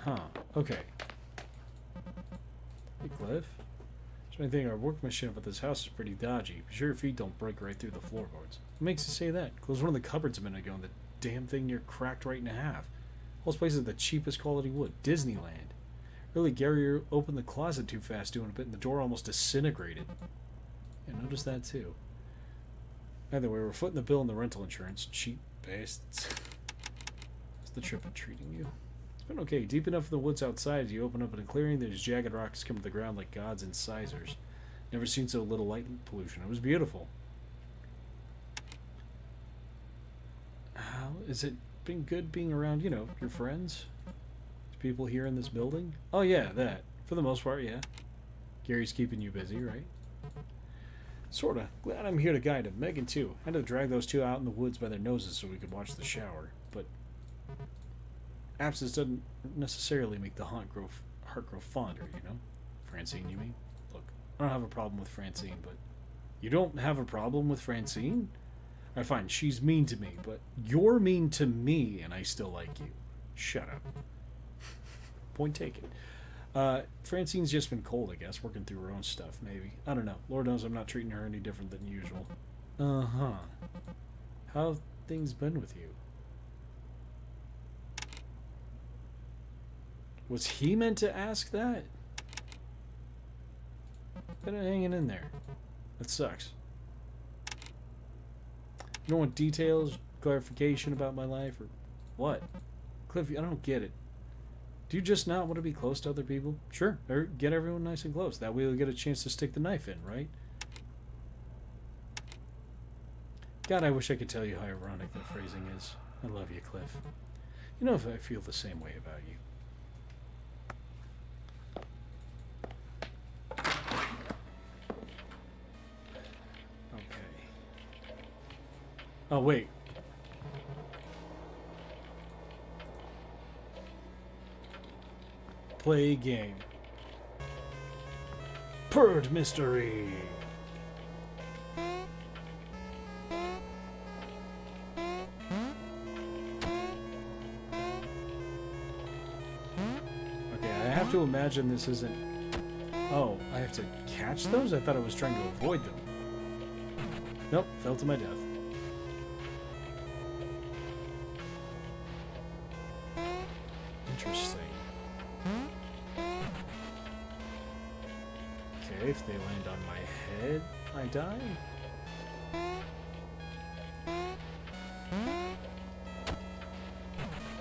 Huh. Okay. Hey, Cliff. So I think our workmanship at this house is pretty dodgy. Be sure your feet don't break right through the floorboards. What makes you say that? Closed one of the cupboards a minute ago and the damn thing near cracked right in half. Whole place is the cheapest quality wood. Disneyland. Really, Gary opened the closet too fast doing a bit and the door almost disintegrated. Yeah, notice that too. Either way, we're footing the bill on the rental insurance. Cheap bastards. How's the trip been treating you? It's been okay. Deep enough in the woods outside, you open up in a clearing, there's jagged rocks coming to the ground like gods and incisors. Never seen so little light pollution. It was beautiful. How is it been good being around, you know, your friends? People here in this building? Oh yeah, that. For the most part, yeah. Gary's keeping you busy, right? Sorta. Glad I'm here to guide him. Megan, too. Had to drag those two out in the woods by their noses so we could watch the shower. But absence doesn't necessarily make the heart grow fonder, you know? Francine, you mean? Look, I don't have a problem with Francine, but... You don't have a problem with Francine? Alright, fine, she's mean to me, but you're mean to me and I still like you. Shut up. Point taken. Francine's just been cold, I guess, working through her own stuff, maybe. I don't know. Lord knows I'm not treating her any different than usual. Uh-huh. How have things been with you? Was he meant to ask that? Been hanging in there. That sucks. You don't want details, clarification about my life, or what? Cliff, I don't get it. Do you just not want to be close to other people? Sure, or get everyone nice and close. That way you'll get a chance to stick the knife in, right? God, I wish I could tell you how ironic that phrasing is. I love you, Cliff. You know if I feel the same way about you. Okay. Oh, wait. Play game. Purred mystery. Okay, I have to imagine this isn't... Oh, I have to catch those? I thought I was trying to avoid them. Nope, fell to my death. Interesting. Okay, if they land on my head, I die?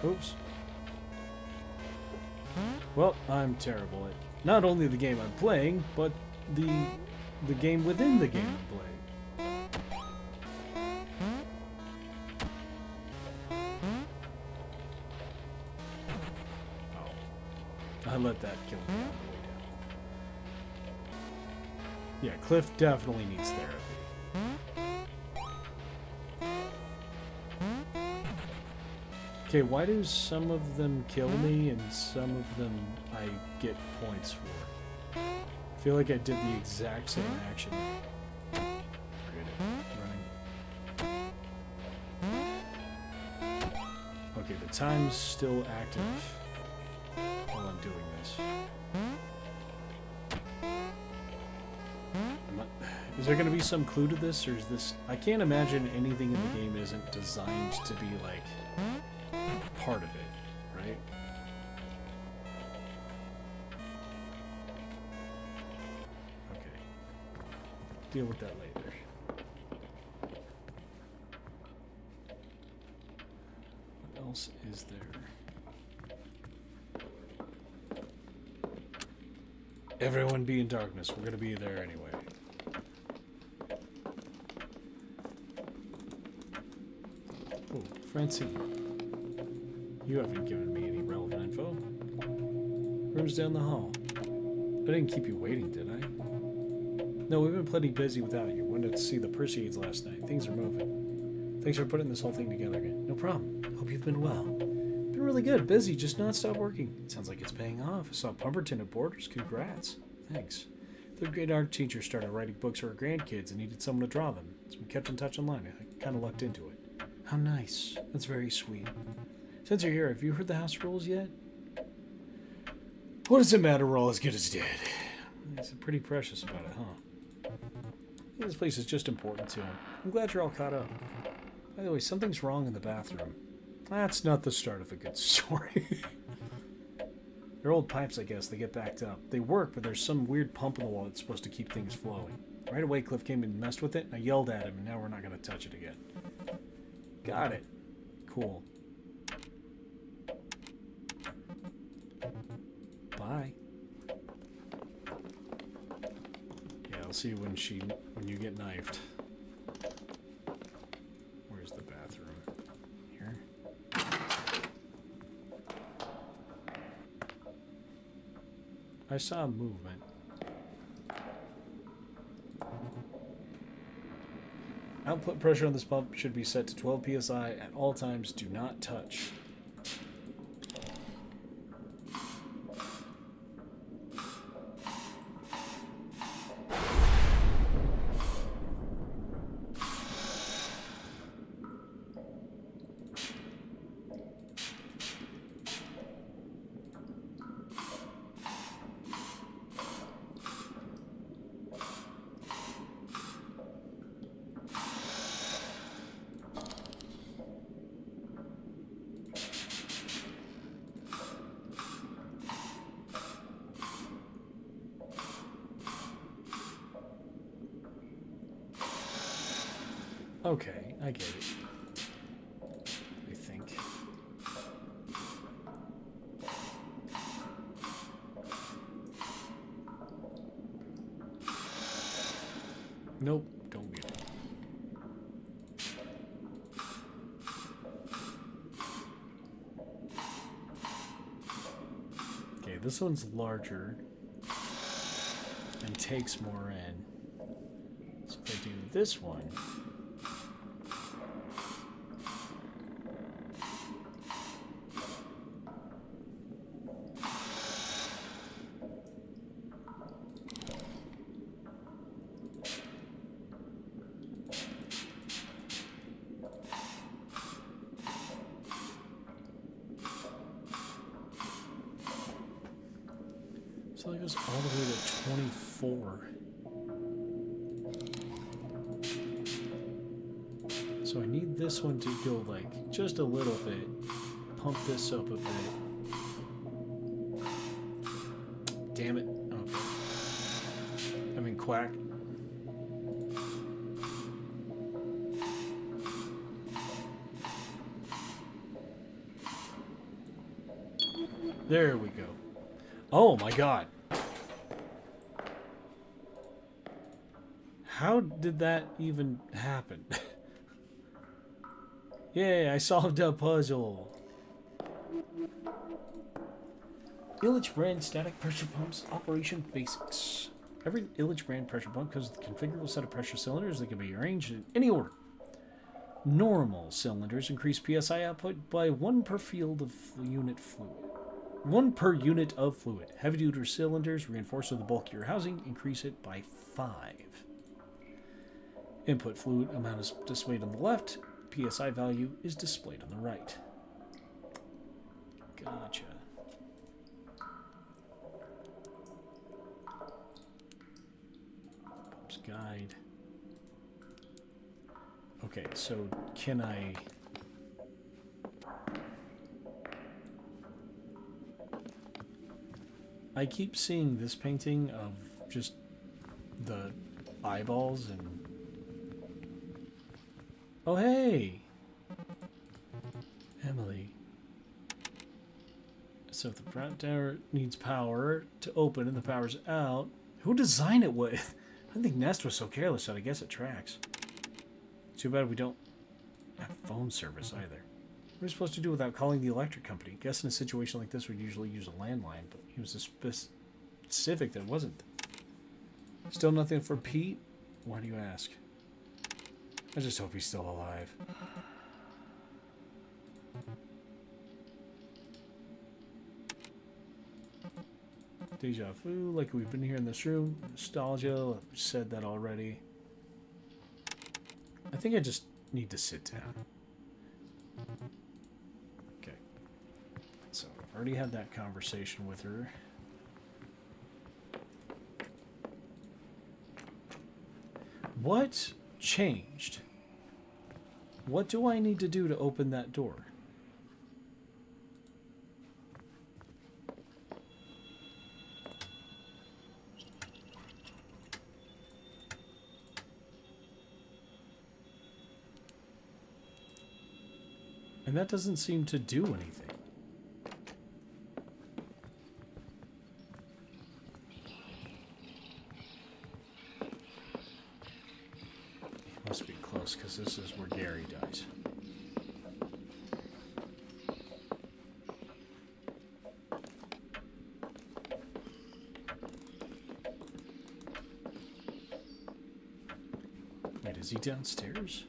Oops. Well, I'm terrible at not only the game I'm playing, but the game within the game I'm playing. Oh. I let that kill me on the way down. Yeah, Cliff definitely needs therapy. Okay, why do some of them kill me and some of them I get points for? I feel like I did the exact same action. Forget it. Running. Okay, the time's still active while I'm doing this. Is there going to be some clue to this, or is this... I can't imagine anything in the game isn't designed to be, like... part of it, right? Okay. Deal with that later. What else is there? Everyone be in darkness. We're gonna be there anyway. Oh, Francine. You haven't given me any relevant info. Room's down the hall. I didn't keep you waiting, did I? No, we've been plenty busy without you. Went to see the Perseids last night. Things are moving. Thanks for putting this whole thing together again. No problem. Hope you've been well. Been really good. Busy, just non-stop working. Sounds like it's paying off. I saw Pumperton at Borders. Congrats. Thanks. Third grade art teacher started writing books for her grandkids and needed someone to draw them. So we kept in touch online. I kind of lucked into it. How nice. That's very sweet. Since you're here, have you heard the house rules yet? What does it matter? We're all as good as dead. He's pretty precious about it, huh? This place is just important to him. I'm glad you're all caught up. By the way, something's wrong in the bathroom. That's not the start of a good story. They're old pipes, I guess. They get backed up. They work, but there's some weird pump in the wall that's supposed to keep things flowing. Right away, Cliff came and messed with it, and I yelled at him, and now we're not going to touch it again. Got it. Cool. Bye. Yeah, I'll see you when you get knifed. Where's the bathroom? Here. I saw movement. Output pressure on this pump should be set to 12 psi at all times. Do not touch. Okay, I get it. I think. Nope, don't get it. Okay, this one's larger and takes more in. So if I do this one... So it goes all the way to 24. So I need this one to go like just a little bit. Pump this up a bit. Damn it. Okay. I mean, quack. There we go. Oh my god. How did that even happen? Yay, I solved a puzzle. Illich brand static pressure pumps operation basics. Every Illich brand pressure pump comes with a configurable set of pressure cylinders that can be arranged in any order. Normal cylinders increase PSI output by 1 per field of unit fluid. 1 per unit of fluid. Heavy-duty cylinders reinforced with the bulkier housing increase it by 5. Input fluid amount is displayed on the left. PSI value is displayed on the right. Gotcha. Pumps guide. Okay, so can I keep seeing this painting of just the eyeballs and... Oh, hey! Emily. So if the front tower needs power to open and the power's out, who designed it with? I don't think Nest was so careless, but I guess it tracks. Too bad we don't have phone service either. What are we supposed to do without calling the electric company? I guess in a situation like this, we'd usually use a landline, but he was specific that it wasn't. Still nothing for Pete? Why do you ask? I just hope he's still alive. Deja vu, like we've been here in this room. Nostalgia, I've said that already. I think I just need to sit down. Okay. So I've already had that conversation with her. What changed? What do I need to do to open that door? And that doesn't seem to do anything. It must be close, because this is where Gary dies. Wait, is he downstairs?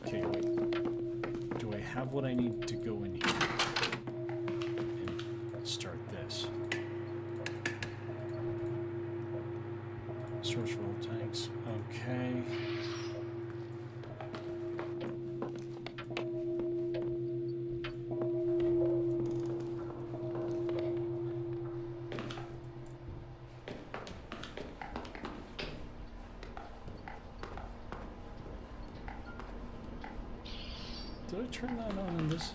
Okay, wait. Do I have what I need to go in here and start this? Source roll tanks. Okay. Did I turn that on in this?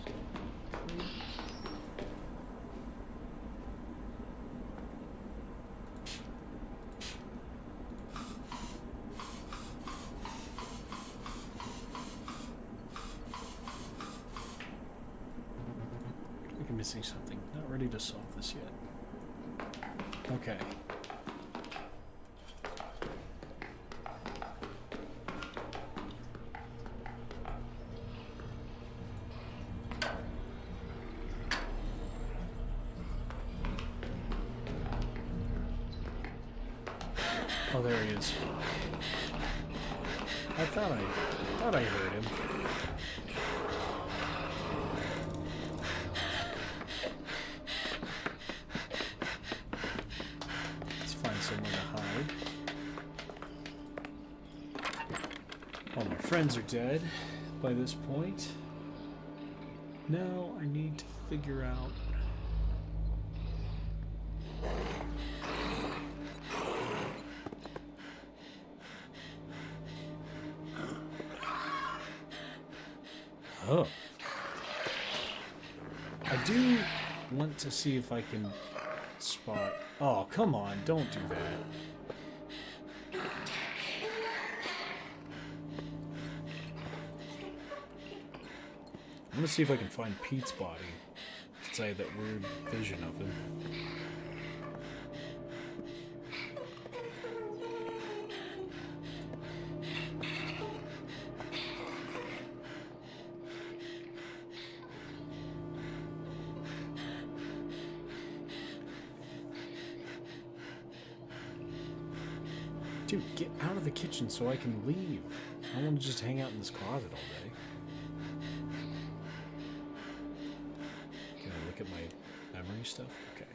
I think I'm missing something. Not ready to solve this yet. Okay. Oh, there he is. I thought I heard him. Let's find somewhere to hide. All my friends are dead by this point. Now I need to figure out. Oh. I do want to see if I can spot... Oh, come on, don't do that. I'm gonna see if I can find Pete's body. Since I had that weird vision of him. Dude, get out of the kitchen so I can leave. I don't want to just hang out in this closet all day. Can I look at my memory stuff? Okay.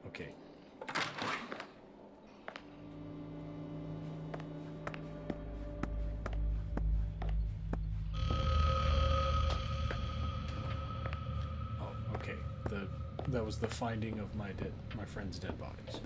Okay. Oh, okay. That was the finding of my friend's dead bodies.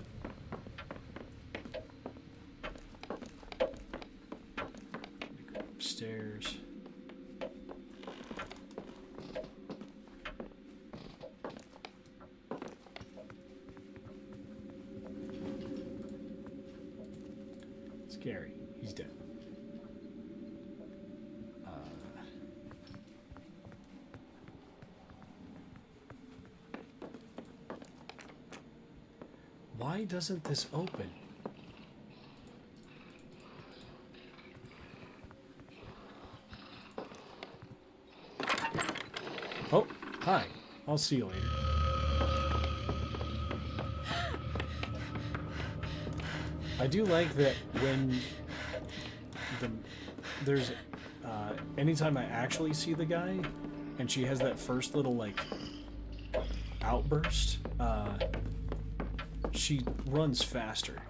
Gary. He's dead. Why doesn't this open? Oh, hi. I'll see you later. I do like that when there's anytime I actually see the guy and she has that first little like outburst, she runs faster.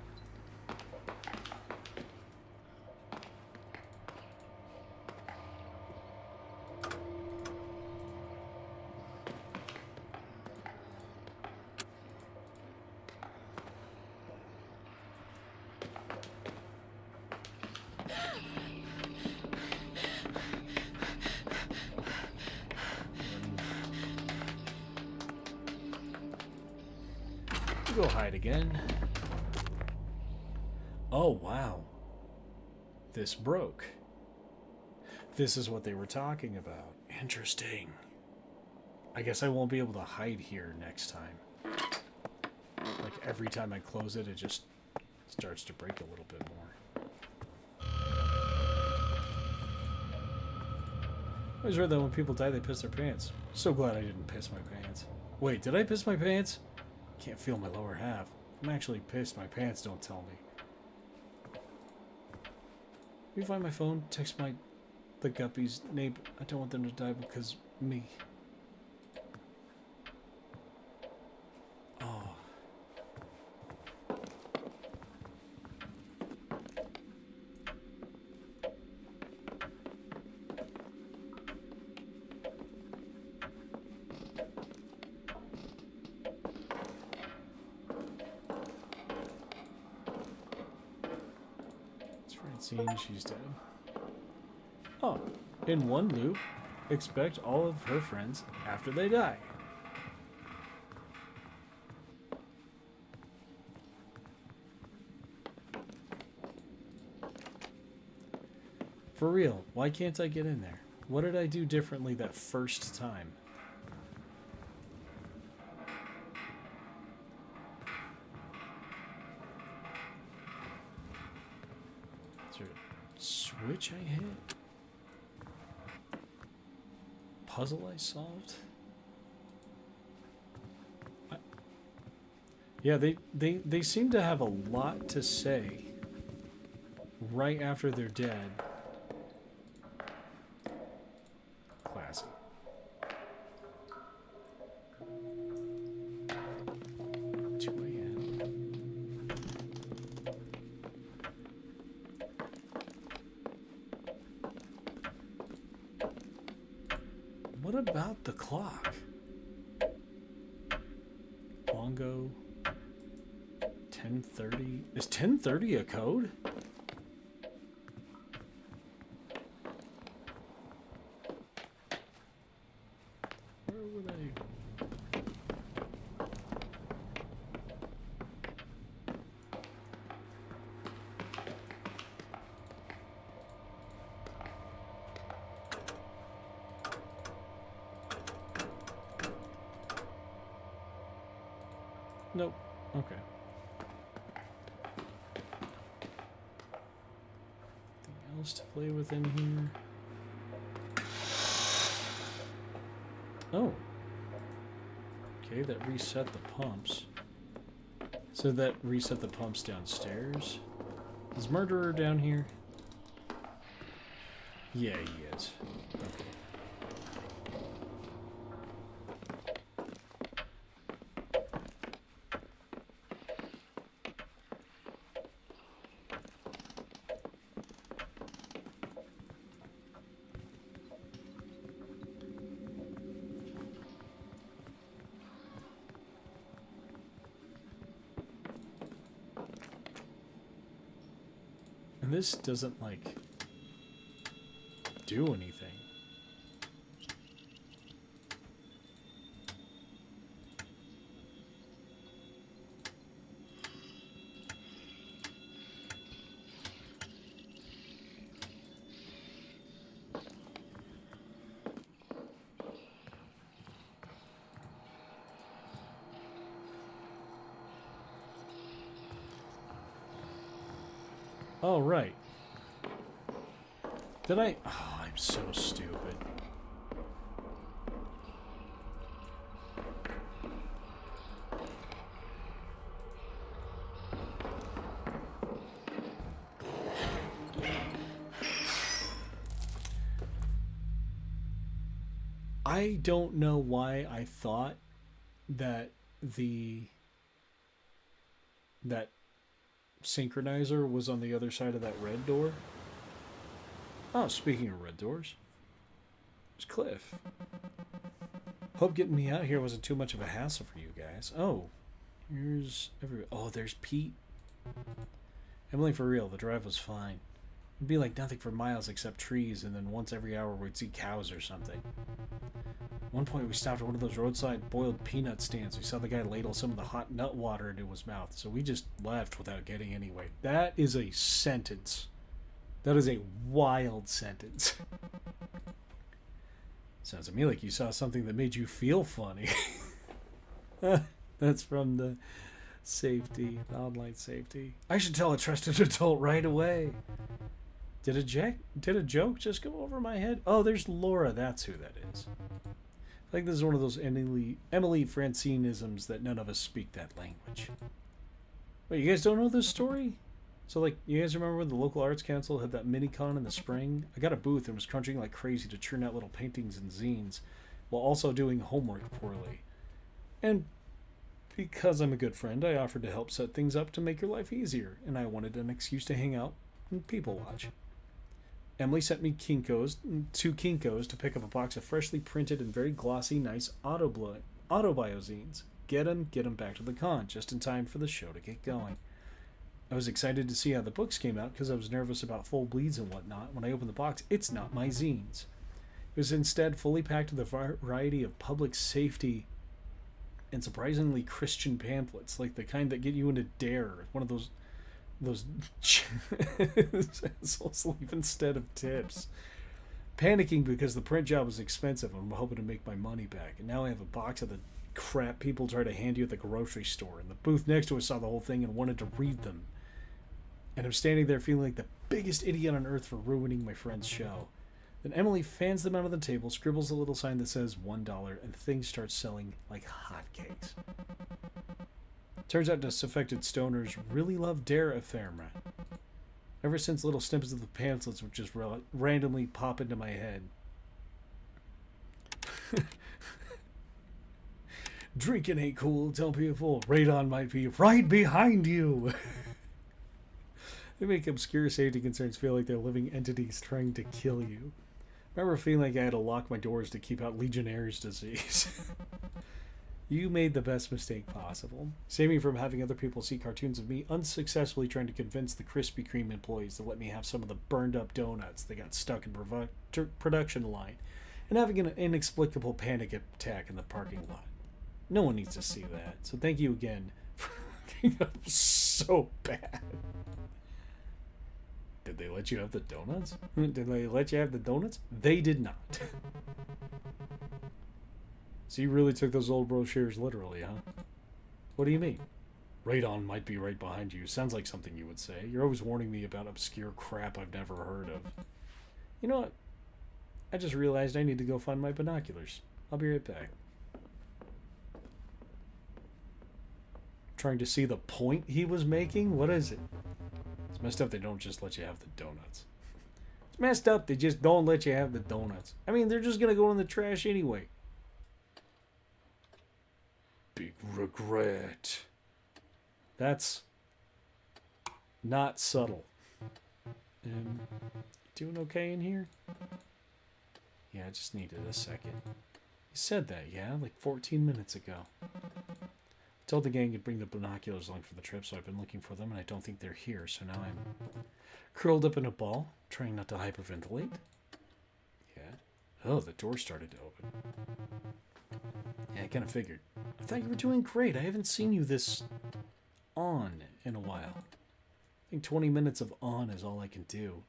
Go hide again. Oh, wow. This broke. This is what they were talking about. Interesting. I guess I won't be able to hide here next time. Like every time I close it, it just starts to break a little bit more. I always heard that when people die, they piss their pants. So glad I didn't piss my pants. Wait, did I piss my pants? Can't feel my lower half. I'm actually pissed. My pants don't tell me. Can you find my phone? Text the guppies' name. I don't want them to die because me. Oh. She's dead. Oh, in one loop, expect all of her friends after they die. For real, why can't I get in there? What did I do differently that first time? Switch I hit? Puzzle I solved? Yeah, they seem to have a lot to say right after they're dead. Classy. What about the clock? Bongo. 10:30. Is 10:30 a code? Where would I? Nope. Okay. Anything else to play with in here? Oh. Okay, that reset the pumps. So that reset the pumps downstairs. Is Murderer down here? Yeah, he is. Okay. And this doesn't, like, do anything. Oh, right. Did I? Oh, I'm so stupid. I don't know why I thought that that synchronizer was on the other side of that red door. Oh, speaking of red doors, there's Cliff. Hope getting me out here wasn't too much of a hassle for you guys. Oh, there's Pete. Emily, for real, the drive was fine. It'd be like nothing for miles except trees, and then once every hour we'd see cows or something. At one point we stopped at one of those roadside boiled peanut stands. We saw the guy ladle some of the hot nut water into his mouth, so we just left without getting anyway. That is a sentence. That is a wild sentence. Sounds to me like you saw something that made you feel funny. That's from the online safety. I should tell a trusted adult right away. Did a joke just go over my head? Oh, there's Laura. That's who that is. I think this is one of those Emily Francineisms that none of us speak that language. Wait, you guys don't know this story? So, like, you guys remember when the local arts council had that mini-con in the spring? I got a booth and was crunching like crazy to churn out little paintings and zines, while also doing homework poorly. And because I'm a good friend, I offered to help set things up to make your life easier, and I wanted an excuse to hang out and people watch. Emily sent me two Kinkos to pick up a box of freshly printed and very glossy, nice autobiozines. Get 'em back to the con, just in time for the show to get going. I was excited to see how the books came out because I was nervous about full bleeds and whatnot. When I opened the box, it's not my zines. It was instead fully packed with a variety of public safety and surprisingly Christian pamphlets, like the kind that get you into DARE, one of those assholes leave instead of tips. Panicking because the print job was expensive. I'm hoping to make my money back, and now I have a box of the crap people try to hand you at the grocery store, and the booth next to us saw the whole thing and wanted to read them. And I'm standing there feeling like the biggest idiot on earth for ruining my friend's show. Then Emily fans them out of the table, scribbles a little sign that says $1, and things start selling like hotcakes. Turns out disaffected stoners really love DARE ephemera. Ever since little snippets of the pamphlets would just randomly pop into my head. Drinking ain't cool, tell people. Radon might be right behind you. They make obscure safety concerns feel like they're living entities trying to kill you. I remember feeling like I had to lock my doors to keep out Legionnaire's disease. You made the best mistake possible. Save me from having other people see cartoons of me unsuccessfully trying to convince the Krispy Kreme employees to let me have some of the burned up donuts that got stuck in production line, and having an inexplicable panic attack in the parking lot. No one needs to see that. So thank you again for making up so bad. Did they let you have the donuts? They did not. So you really took those old brochures literally, huh? What do you mean? Radon might be right behind you. Sounds like something you would say. You're always warning me about obscure crap I've never heard of. You know what? I just realized I need to go find my binoculars. I'll be right back. Trying to see the point he was making? What is it? It's messed up they don't just let you have the donuts. It's messed up they just don't let you have the donuts. I mean, they're just going to go in the trash anyway. Big regret. That's not subtle. Doing okay in here? Yeah, I just needed a second. You said that, yeah? Like 14 minutes ago. I told the gang to bring the binoculars along for the trip, so I've been looking for them, and I don't think they're here, so now I'm curled up in a ball, trying not to hyperventilate. Yeah. Oh, the door started to open. Yeah, I kind of figured. I thought you were doing great. I haven't seen you this on in a while. I think 20 minutes of on is all I can do.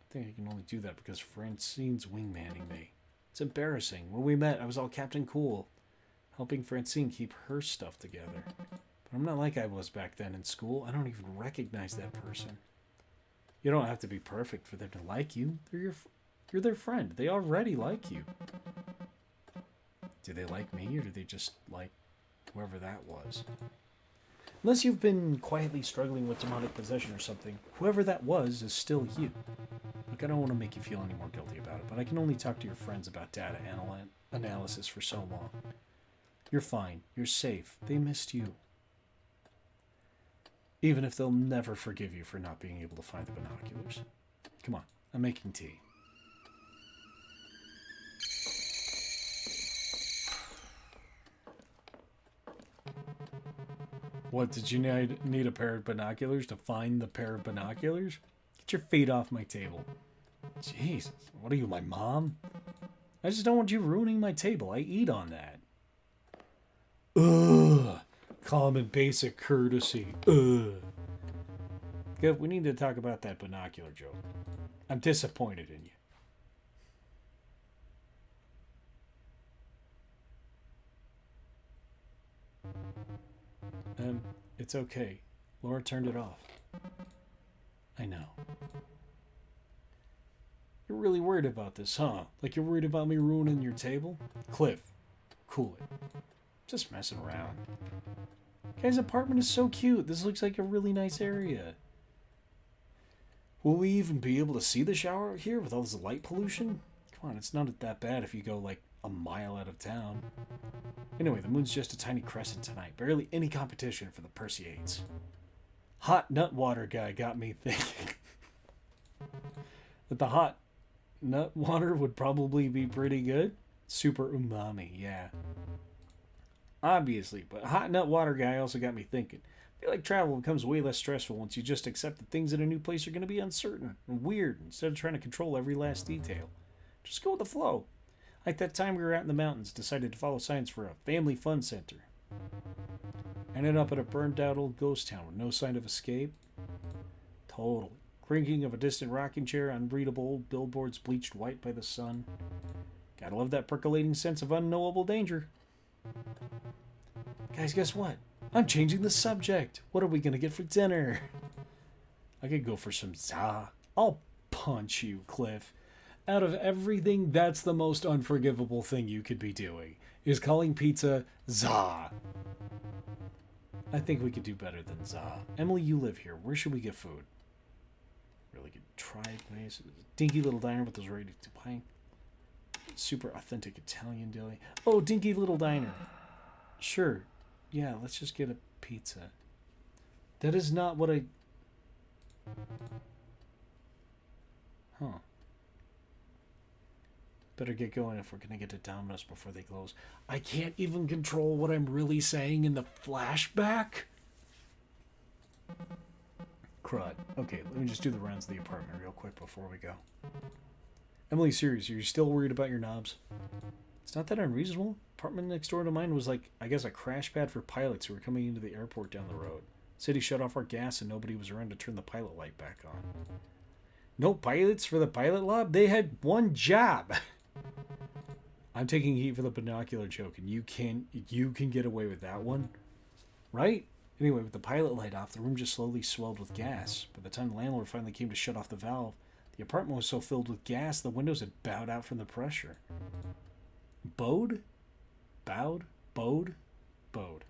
I think I can only do that because Francine's wingmanning me. It's embarrassing. When we met, I was all Captain Cool, helping Francine keep her stuff together. But I'm not like I was back then in school. I don't even recognize that person. You don't have to be perfect for them to like you. You're their friend. They already like you. Do they like me, or do they just like whoever that was? Unless you've been quietly struggling with demonic possession or something, whoever that was is still you. Look, I don't want to make you feel any more guilty about it, but I can only talk to your friends about data analysis for so long. You're fine. You're safe. They missed you. Even if they'll never forgive you for not being able to find the binoculars. Come on, I'm making tea. What, did you need a pair of binoculars to find the pair of binoculars? Get your feet off my table. Jesus, what are you, my mom? I just don't want you ruining my table. I eat on that. Ugh. Common basic courtesy. Ugh. Good, we need to talk about that binocular joke. I'm disappointed in you. It's okay. Laura turned it off. I know. You're really worried about this, huh? Like you're worried about me ruining your table? Cliff, cool it. Just messing around. Guy's apartment is so cute. This looks like a really nice area. Will we even be able to see the shower out here with all this light pollution? Come on, it's not that bad if you go like a mile out of town. Anyway, the moon's just a tiny crescent tonight. Barely any competition for the Perseids. Hot nut water guy got me thinking that the hot nut water would probably be pretty good. Super umami, yeah. Obviously, but hot nut water guy also got me thinking. I feel like travel becomes way less stressful once you just accept that things in a new place are going to be uncertain and weird instead of trying to control every last detail. Just go with the flow. Like that time we were out in the mountains, decided to follow signs for a family fun center. Ended up at a burned out old ghost town with no sign of escape. Totally. Creaking of a distant rocking chair, unreadable old billboards bleached white by the sun. Gotta love that percolating sense of unknowable danger. Guys, guess what? I'm changing the subject. What are we gonna get for dinner? I could go for some za. I'll punch you, Cliff. Out of everything, that's the most unforgivable thing you could be doing, is calling pizza za. I think we could do better than za. Emily, you live here. Where should we get food? Really good tried place. Dinky little diner with those ready to pie. Super authentic Italian deli. Oh, dinky little diner. Sure. Yeah, let's just get a pizza. That is not what I... Huh. Better get going if we're going to get to Domino's before they close. I can't even control what I'm really saying in the flashback? Crud. Okay, let me just do the rounds of the apartment real quick before we go. Emily, serious, are you still worried about your knobs? It's not that unreasonable. Apartment next door to mine was like, I guess, a crash pad for pilots who were coming into the airport down the road. City shut off our gas and nobody was around to turn the pilot light back on. No pilots for the pilot lob? They had one job. I'm taking heat for the binocular joke, and you can get away with that one, right? Anyway, with the pilot light off, the room just slowly swelled with gas. By the time the landlord finally came to shut off the valve, the apartment was so filled with gas the windows had bowed out from the pressure. Bowed? Bowed? Bowed? Bowed.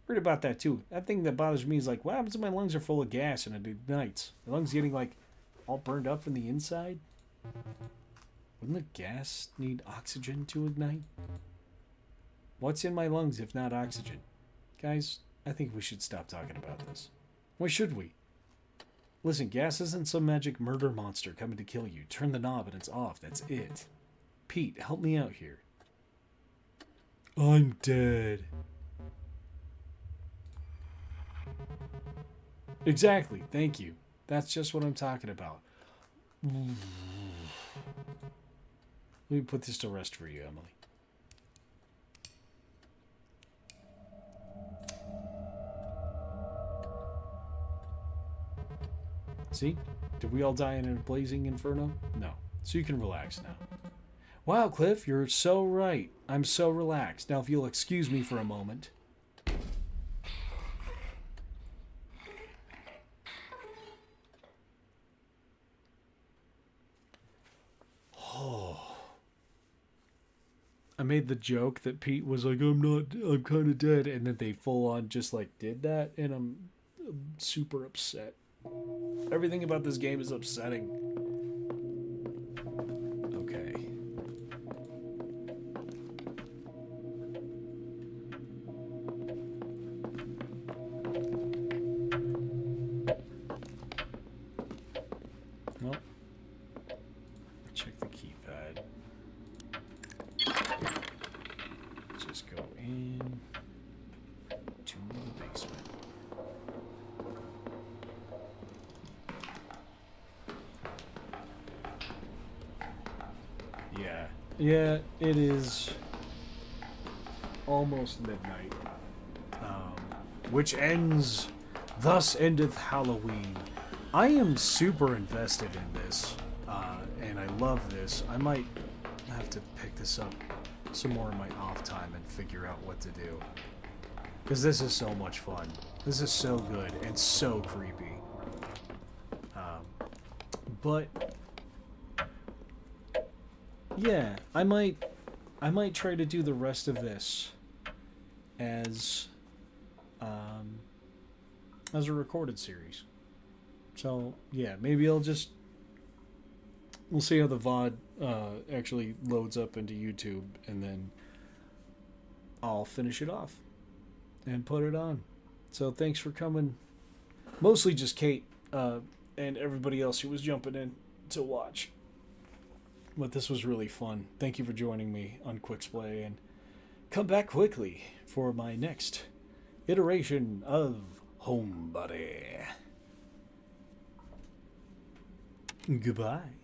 Heard about that too. That thing that bothers me is like, what happens if my lungs are full of gas and it ignites? My lungs getting like all burned up from the inside? Wouldn't the gas need oxygen to ignite? What's in my lungs if not oxygen? Guys, I think we should stop talking about this. Why should we? Listen, gas isn't some magic murder monster coming to kill you. Turn the knob and it's off. That's it. Pete, help me out here. I'm dead. Exactly. Thank you. That's just what I'm talking about. Let me put this to rest for you, Emily. See? Did we all die in a blazing inferno? No. So you can relax now. Wow, Cliff, you're so right. I'm so relaxed. Now if you'll excuse me for a moment. I made the joke that Pete was like, I'm kind of dead, and then they full on just like did that, and I'm super upset. Everything about this game is upsetting. Okay. Well, check the keypad. Just go in to the basement. Yeah, it is almost midnight. Which ends, thus endeth Halloween. I am super invested in this, and I love this. I might have to pick this up some more in my off time and figure out what to do. Because this is so much fun. This is so good and so creepy. But yeah, I might try to do the rest of this as a recorded series. So yeah, maybe we'll see how the VOD actually loads up into YouTube, and then I'll finish it off and put it on. So thanks for coming. Mostly just Kate and everybody else who was jumping in to watch. But this was really fun. Thank you for joining me on Quixplay, and come back quickly for my next iteration of Homebody. Goodbye.